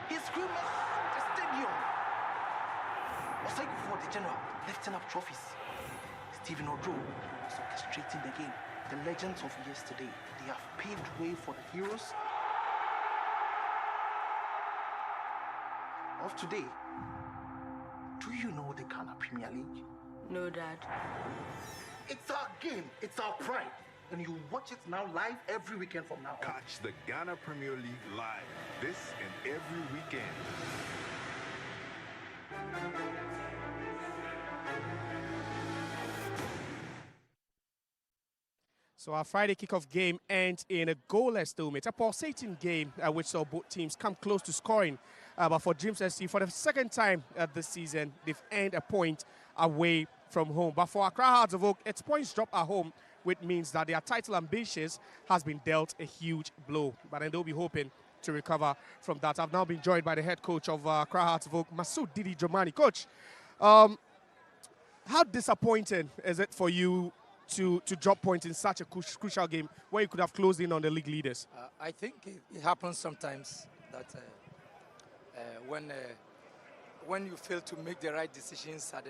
He screamed the stadium. Aside for the general, lifting up trophies. Stephen Odro was orchestrating the game. The legends of yesterday, they have paved way for the heroes of today. Do you know the Ghana Premier League?
No, Dad.
It's our game, it's our pride. And you watch it now live every weekend from now on.
Catch the Ghana Premier League live this and every weekend.
So our Friday kickoff game ends in a goalless stalemate, a pulsating game which saw both teams come close to scoring. But for Dreams SC, for the second time this season, they've earned a point away from home. But for Accra Hearts of Oak, its points drop at home, which means that their title ambitions has been dealt a huge blow. But then they'll be hoping to recover from that. I've now been joined by the head coach of Accra Hearts of Oak, Masoud Didi Dramani. Coach, how disappointing is it for you to drop points in such a crucial game where you could have closed in on the league leaders?
I think it happens sometimes that when you fail to make the right decisions at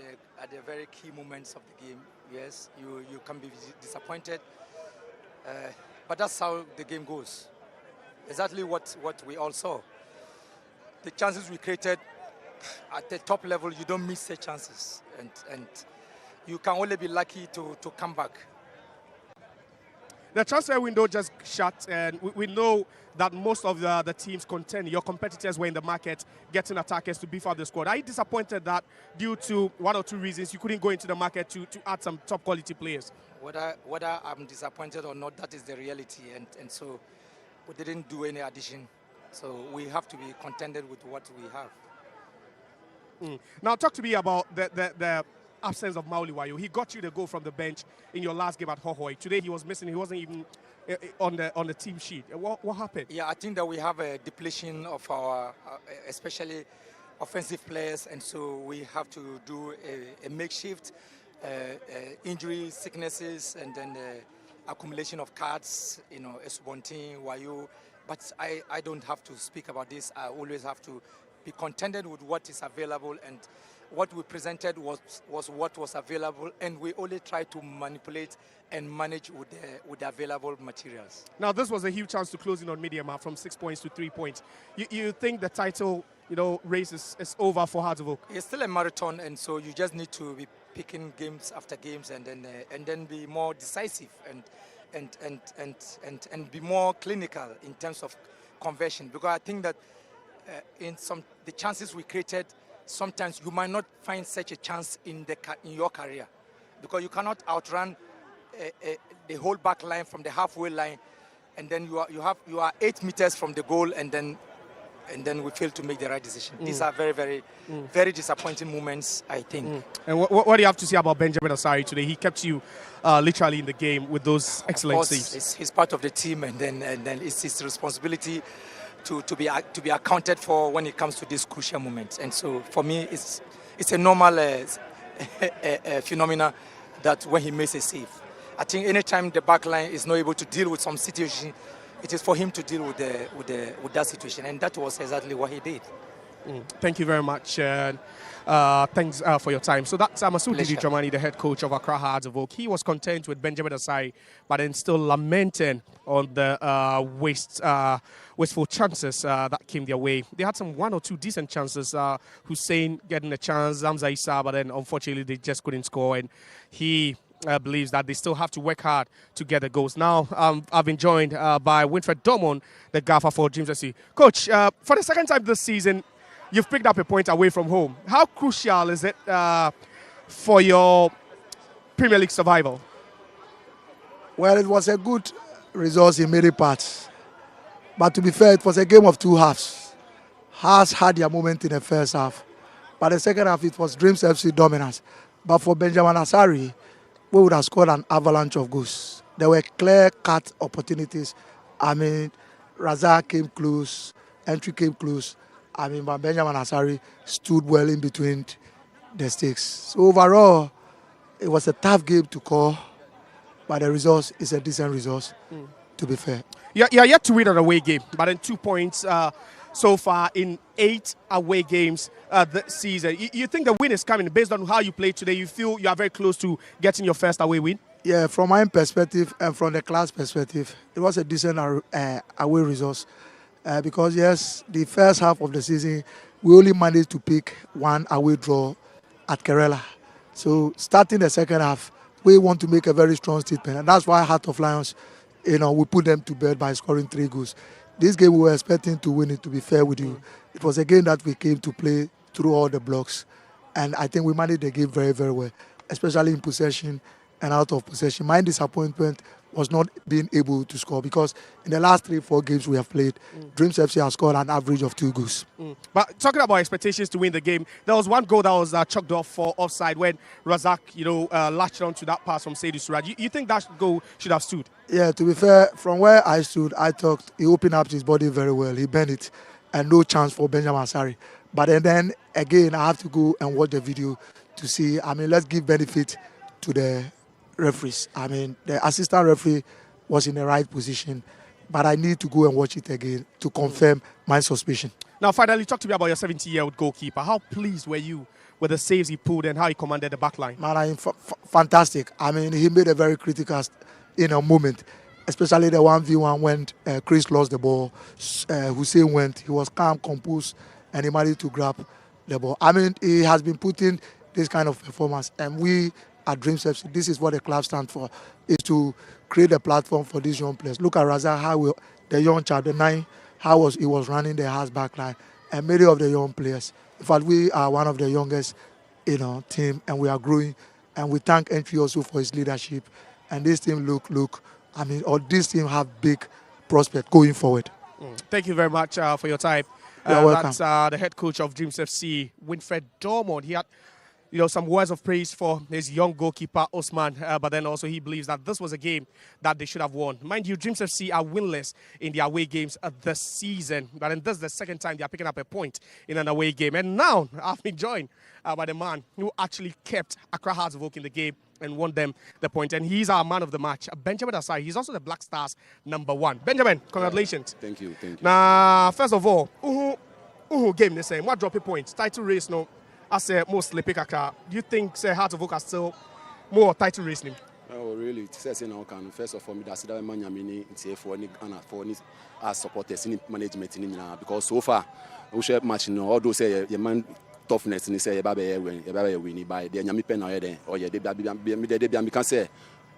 the very key moments of the game, yes, you can be disappointed. But that's how the game goes. Exactly what we all saw. The chances we created at the top level, you don't miss the chances, and you can only be lucky to come back.
The transfer window just shut, and we know that most of the teams contend. Your competitors were in the market getting attackers to beef up the squad. Are you disappointed that due to one or two reasons you couldn't go into the market to add some top quality players?
Whether I'm disappointed or not, that is the reality, and so we didn't do any addition. So we have to be contented with what we have.
Now talk to me about the absence of Mauli Wayo. He got you the goal from the bench in your last game at Hohoi. Today he was missing. He wasn't even on the team sheet. What happened?
Yeah, I think that we have a depletion of our, especially offensive players, and so we have to do a makeshift injuries, sicknesses, and then accumulation of cards. You know, Esubontin, Wayo. But I don't have to speak about this. I always have to be contented with what is available, and what we presented was what was available, and we only try to manipulate and manage with the available materials.
Now, this was a huge chance to close in on Mediama from 6 points to 3 points. You think the title, race is over for Hearts of Oak?
It's still a marathon, and so you just need to be picking games after games, and then be more decisive and be more clinical in terms of conversion. Because I think that in the chances we created, sometimes you might not find such a chance in your career, because you cannot outrun the whole back line from the halfway line, and then you are 8 meters from the goal, and then we fail to make the right decision. These are very, very, very disappointing moments, I think.
And what do you have to say about Benjamin Asari today? He kept you literally in the game with those excellent saves.
He's part of the team, and then it's his responsibility to be accounted for when it comes to these crucial moments. And so for me, it's a normal phenomena that when he makes a save. I think anytime the back line is not able to deal with some situation, it is for him to deal with that situation, and that was exactly what he did.
Thank you very much. Thanks for your time. So that's Masoud Didi Dramani, the head coach of Accra Hearts of Oak. He was content with Benjamin Asari, but then still lamenting on the wasteful chances that came their way. They had some 1 or 2 decent chances. Hussein getting a chance, Zamza Issa, but then unfortunately they just couldn't score, and he believes that they still have to work hard to get the goals. Now, I've been joined by Winfred Domon, the gaffer for Dreams SC. Coach, for the second time this season, you've picked up a point away from home. How crucial is it for your Premier League survival?
Well, it was a good result in many parts. But to be fair, it was a game of 2 halves. Hearts had their moment in the first half. But the second half, it was Dreams FC dominance. But for Benjamin Asari, we would have scored an avalanche of goals. There were clear-cut opportunities. I mean, Razak came close, entry came close. I mean, but Benjamin Asari stood well in between the stakes. So overall, it was a tough game to call, but the result is a decent result, to be fair.
You're yet to win an away game, but in 2 points so far in 8 away games this season. You think the win is coming based on how you played today? You feel you are very close to getting your first away win?
Yeah, from my perspective and from the class perspective, it was a decent away result. Because yes, the first half of the season, we only managed to pick one away draw at Kerala. So starting the second half, we want to make a very strong statement. And that's why Heart of Lions, we put them to bed by scoring 3 goals. This game we were expecting to win it, to be fair with you. It was a game that we came to play through all the blocks. And I think we managed the game very, very well, especially in possession and out of possession. My disappointment was not being able to score because in the last 3-4 games we have played, Dreams FC has scored an average of 2 goals.
But talking about expectations to win the game, there was one goal that was chalked off for offside when Razak, latched on to that pass from Seydou Suraj. You think that goal should have stood?
Yeah, to be fair, from where I stood, I thought he opened up his body very well. He bent it and no chance for Benjamin Asari. But then again, I have to go and watch the video to see. Let's give benefit to the referees. The assistant referee was in the right position, but I need to go and watch it again to confirm my suspicion.
Now, finally, talk to me about your 70-year-old goalkeeper. How pleased were you with the saves he pulled and how he commanded the back line?
Man, fantastic. He made a very critical moment, especially the 1v1 when Chris lost the ball. Hussein went. He was calm, composed, and he managed to grab the ball. He has been putting this kind of performance, and we at Dreams FC, this is what the club stands for, is to create a platform for these young players. Look at Razak, how the young child, the 9, how he was running the house back line, and many of the young players. In fact, we are one of the youngest, team, and we are growing. And we thank Entry also for his leadership. And this team this team have big prospect going forward.
Thank you very much for your time.
You're welcome.
That's the head coach of Dreams FC, Winfred Dormond. He had some words of praise for his young goalkeeper, Osman, but then also he believes that this was a game that they should have won. Mind you, Dreams FC are winless in their away games this season, but then this is the second time they are picking up a point in an away game. And now I've been joined by the man who actually kept Accra Hearts of Oak in the game and won them the point. And he's our man of the match, Benjamin Asari. He's also the Black Stars #1. Benjamin, congratulations.
Thank you.
Now, first of all, game the same. What drop a point? Title race, no. As a most sleepy Accra, do you think Heart of Oak are still more title racing?
Oh, really? First of all, that's the man Yamini for any as supporters in management in because so far, we share match although say your man toughness and say win by the Yami pen or yeah, they can say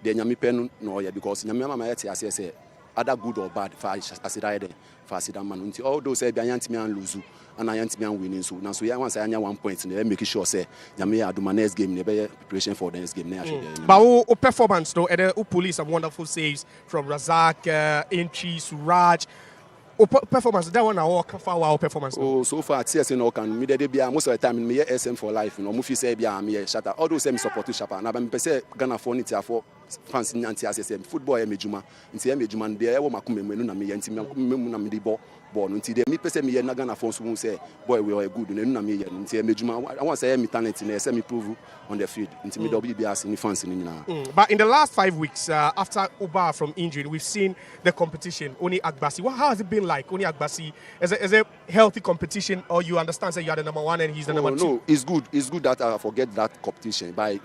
the Yami pen no because Yamama say other good or bad for Asari for man. Although say the Yantiman lose. And I am winning so now. So yeah, once I have 1 point, and make sure say Yami do my next game. Never preparation for the next game.
But who performance though? And who police some wonderful saves from Razak, Entry, Suraj. Performance that one our performance.
Oh, so far TSN no can me dey be most of the time me SM for life. No, mufi say be me shatter. Although say me support to Shapa. Na be say Ghana for it for fans anti SM football e mejuma. Nti e mejuma dey e wo makume menu na me nti me na me dey ball nti dey me pese me na Ghana for so say boy we are good na me nti e mejuma. I want say me talent na say me prove on the field. Nti me double be as in fans ni na.
But in the last 5 weeks after Uba from injury, we've seen the competition. Only Agbasi. How has it been like? Only Agbasi is a healthy competition, or you understand that you are the #1 and he's the #2?
No, it's good. It's good that I forget that competition. By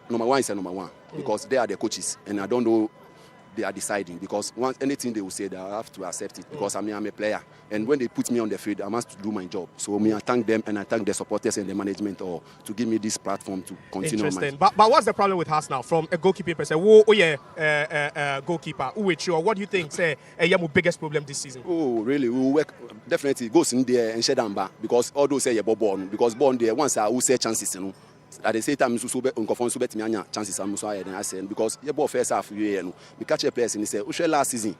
#1 is a #1 because they are the coaches, and I don't know they are deciding because once anything they will say, they have to accept it because I'm a player, and when they put me on the field, I must do my job. So I thank them and I thank the supporters and the management to give me this platform to continue.
Interesting. But what's the problem with us now? From a goalkeeper perspective, goalkeeper, what do you think? Say, your biggest problem this season?
Oh, really? We will work definitely goes in there and shut down back because all those say you're born because born there once I will say chances, at the same time, so be unconfirmed so be chances I'm so higher than I said because your boy first half we catch a place and he say last season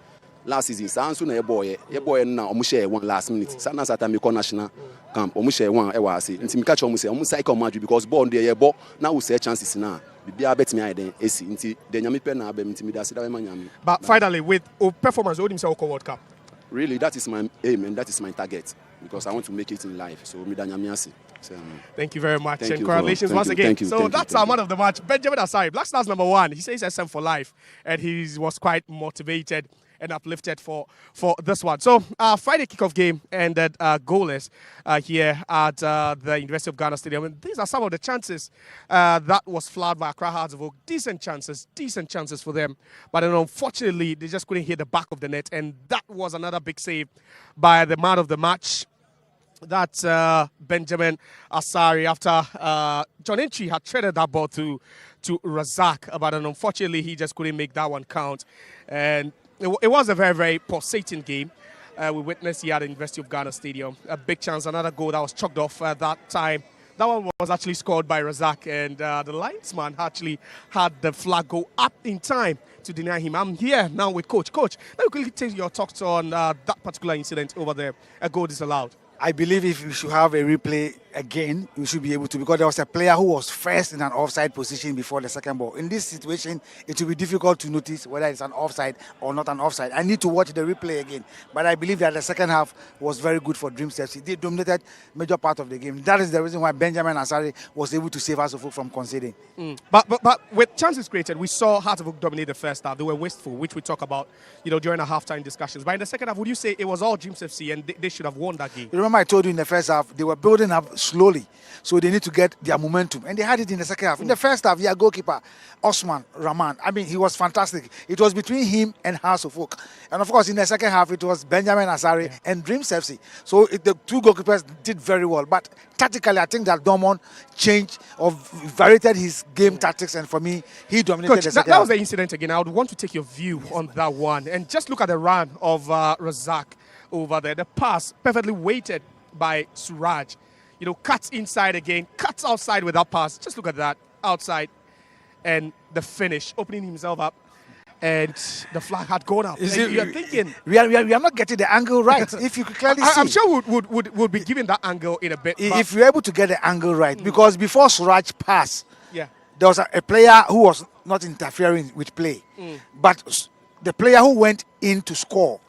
so na your boy na omo share one last minute sana sata me national camp omo share one e wa say nti me catch omo say omo cycle match because ball there your ball now we say chances na bibia bet me then esi nti the nyame pen na be nti me da say da man nyame.
But finally with performance hold himself World Cup.
Really, that is my aim and that is my target because I want to make it in life. So me da nyame ase.
Thank you very much,
Thank
and
you,
congratulations once again.
Thank you,
So that's our man of the match, Benjamin Asari, Black Stars #1. He says SM for life, and he was quite motivated and uplifted for this one. So Friday kickoff game ended goalless here at the University of Ghana Stadium. And these are some of the chances that was flagged by Accra Hearts of Oak. Decent chances for them. But then unfortunately, they just couldn't hit the back of the net. And that was another big save by the man of the match. That's Benjamin Asari after John Entry had threaded that ball to Razak. But then unfortunately, he just couldn't make that one count. And it was a very, very pulsating game. We witnessed here at the University of Ghana Stadium. A big chance, another goal that was chalked off at that time. That one was actually scored by Razak, and the linesman actually had the flag go up in time to deny him. I'm here now with Coach. Coach, let me quickly take your thoughts on that particular incident over there. A goal disallowed.
I believe if we should have a replay again, we should be able to, because there was a player who was first in an offside position before the second ball. In this situation, it will be difficult to notice whether it's an offside or not an offside. I need to watch the replay again. But I believe that the second half was very good for Dreams FC. They dominated major part of the game. That is the reason why Benjamin Asari was able to save us from conceding.
But with chances created, we saw Hearts of Oak dominate the first half. They were wasteful, which we talk about, during the halftime discussions. But in the second half, would you say it was all Dreams FC and they should have won that game?
Remember I told you in the first half, they were building up slowly. So they need to get their momentum. And they had it in the second half. In the first half, goalkeeper, Osman Rahman. I mean, he was fantastic. It was between him and Hearts of Oak. And of course, in the second half, it was Benjamin Asari and Dreams FC. So the two goalkeepers did very well. But tactically, I think that Dortmund changed or varied his game tactics. And for me, he dominated
Coach,
the second
that
half.
was the incident again. I would want to take your view on that one. And just look at the run of Razak over there. The pass perfectly weighted by Suraj. Cuts inside again, cuts outside with that pass. Just look at that, outside. And the finish, opening himself up. And the flag had gone up. You're thinking...
We are not getting the angle right. If you could clearly see.
I'm sure we'll be giving that angle in a bit.
If you're able to get the angle right. Because before Suraj passed,
there
was a player who was not interfering with play. But the player who went in to score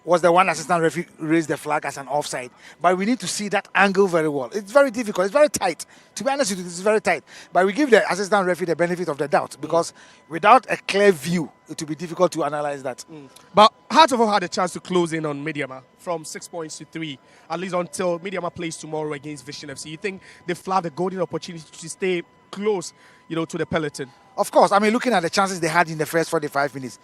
was the one assistant referee raised the flag as an offside. But we need to see that angle very well. It's very difficult. It's very tight. To be honest with you, it's very tight. But we give the assistant referee the benefit of the doubt, because without a clear view, it will be difficult to analyze that.
But Hearts of Oak had a chance to close in on Midyama from 6 points to 3, at least until Midyama plays tomorrow against Vision FC. You think they flagged a golden opportunity to stay close, to the peloton?
Of course. I mean, looking at the chances they had in the first 45 minutes,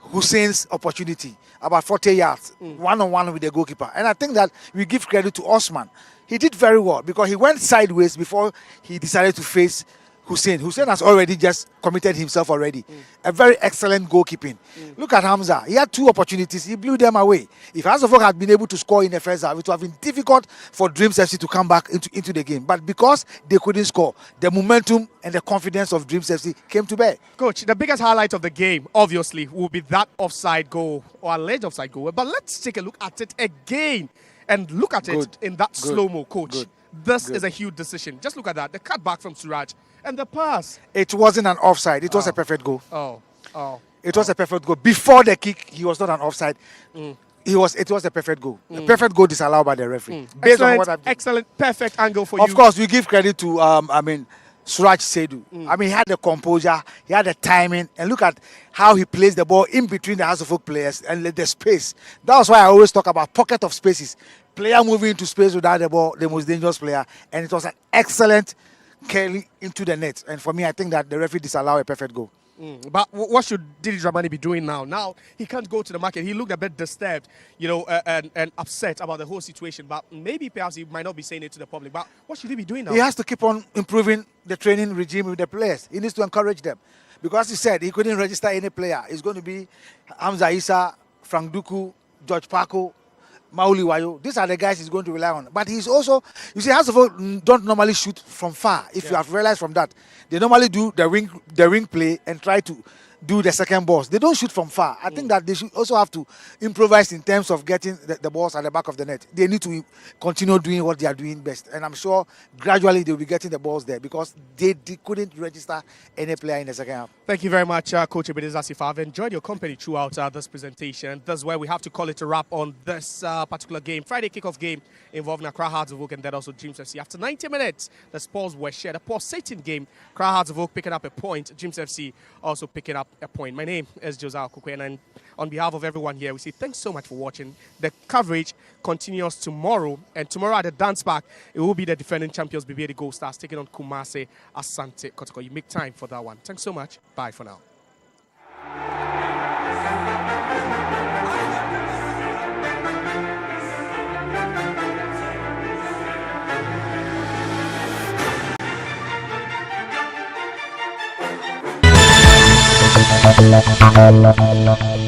Hussein's opportunity, about 40 yards, one-on-one with the goalkeeper. And I think that we give credit to Osman. He did very well because he went sideways before he decided to face Hussein. Hussein has already just committed himself already. A very excellent goalkeeping. Look at Hamza. He had two opportunities. He blew them away. If Hearts of Oak had been able to score in the first half, it would have been difficult for Dreams FC to come back into the game. But because they couldn't score, the momentum and the confidence of Dreams FC came to bear.
Coach, the biggest highlight of the game, obviously, will be that offside goal or alleged offside goal. But let's take a look at it again and look at it in that slow-mo, Coach. This is a huge decision. Just look at that. The cutback from Suraj and the pass.
It wasn't an offside. It was a perfect goal. It was a perfect goal. Before the kick, he was not an offside. It was a perfect goal. A perfect goal disallowed by the referee. Based on what I've done.
Excellent, perfect angle for you.
Of course, we give credit to Suraj Sedu. I mean, he had the composure, he had the timing, and look at how he placed the ball in between the Hearts of Oak players and the space. That's why I always talk about pocket of spaces. Player moving into space without the ball, the most dangerous player. And it was an excellent curling into the net. And for me, I think that the referee disallowed a perfect goal.
But what should Didi Dramani be doing now? Now he can't go to the market. He looked a bit disturbed, and upset about the whole situation. But maybe perhaps he might not be saying it to the public. But what should he be doing now?
He has to keep on improving the training regime with the players. He needs to encourage them. Because he said he couldn't register any player. It's going to be Hamza Issa, Frank Duku, George Paco, Mauli Wayo. These are the guys he's going to rely on. But he's also, Hearts of Oak don't normally shoot from far. If you have realized from that, they normally do the ring play and try to do the second balls. They don't shoot from far. I think that they should also have to improvise in terms of getting the balls at the back of the net. They need to continue doing what they are doing best. And I'm sure gradually they'll be getting the balls there because they couldn't register any player in the second half.
Thank you very much, Coach Ebenezer Sifa. I've enjoyed your company throughout this presentation. That's where we have to call it a wrap on this particular game. Friday kickoff game involving Accra Hearts of Oak and then also James FC. After 90 minutes, the scores were shared. A pulsating game. Accra Hearts of Oak picking up a point. James FC also picking up a point. My name is Josiah Kukwe, and on behalf of everyone here, we say thanks so much for watching. The coverage continues tomorrow, and tomorrow at the Dance Park, it will be the defending champions, BBA Gold Stars, taking on Kumasi Asante Kotoko. You make time for that one. Thanks so much. Bye for now.
La la la la la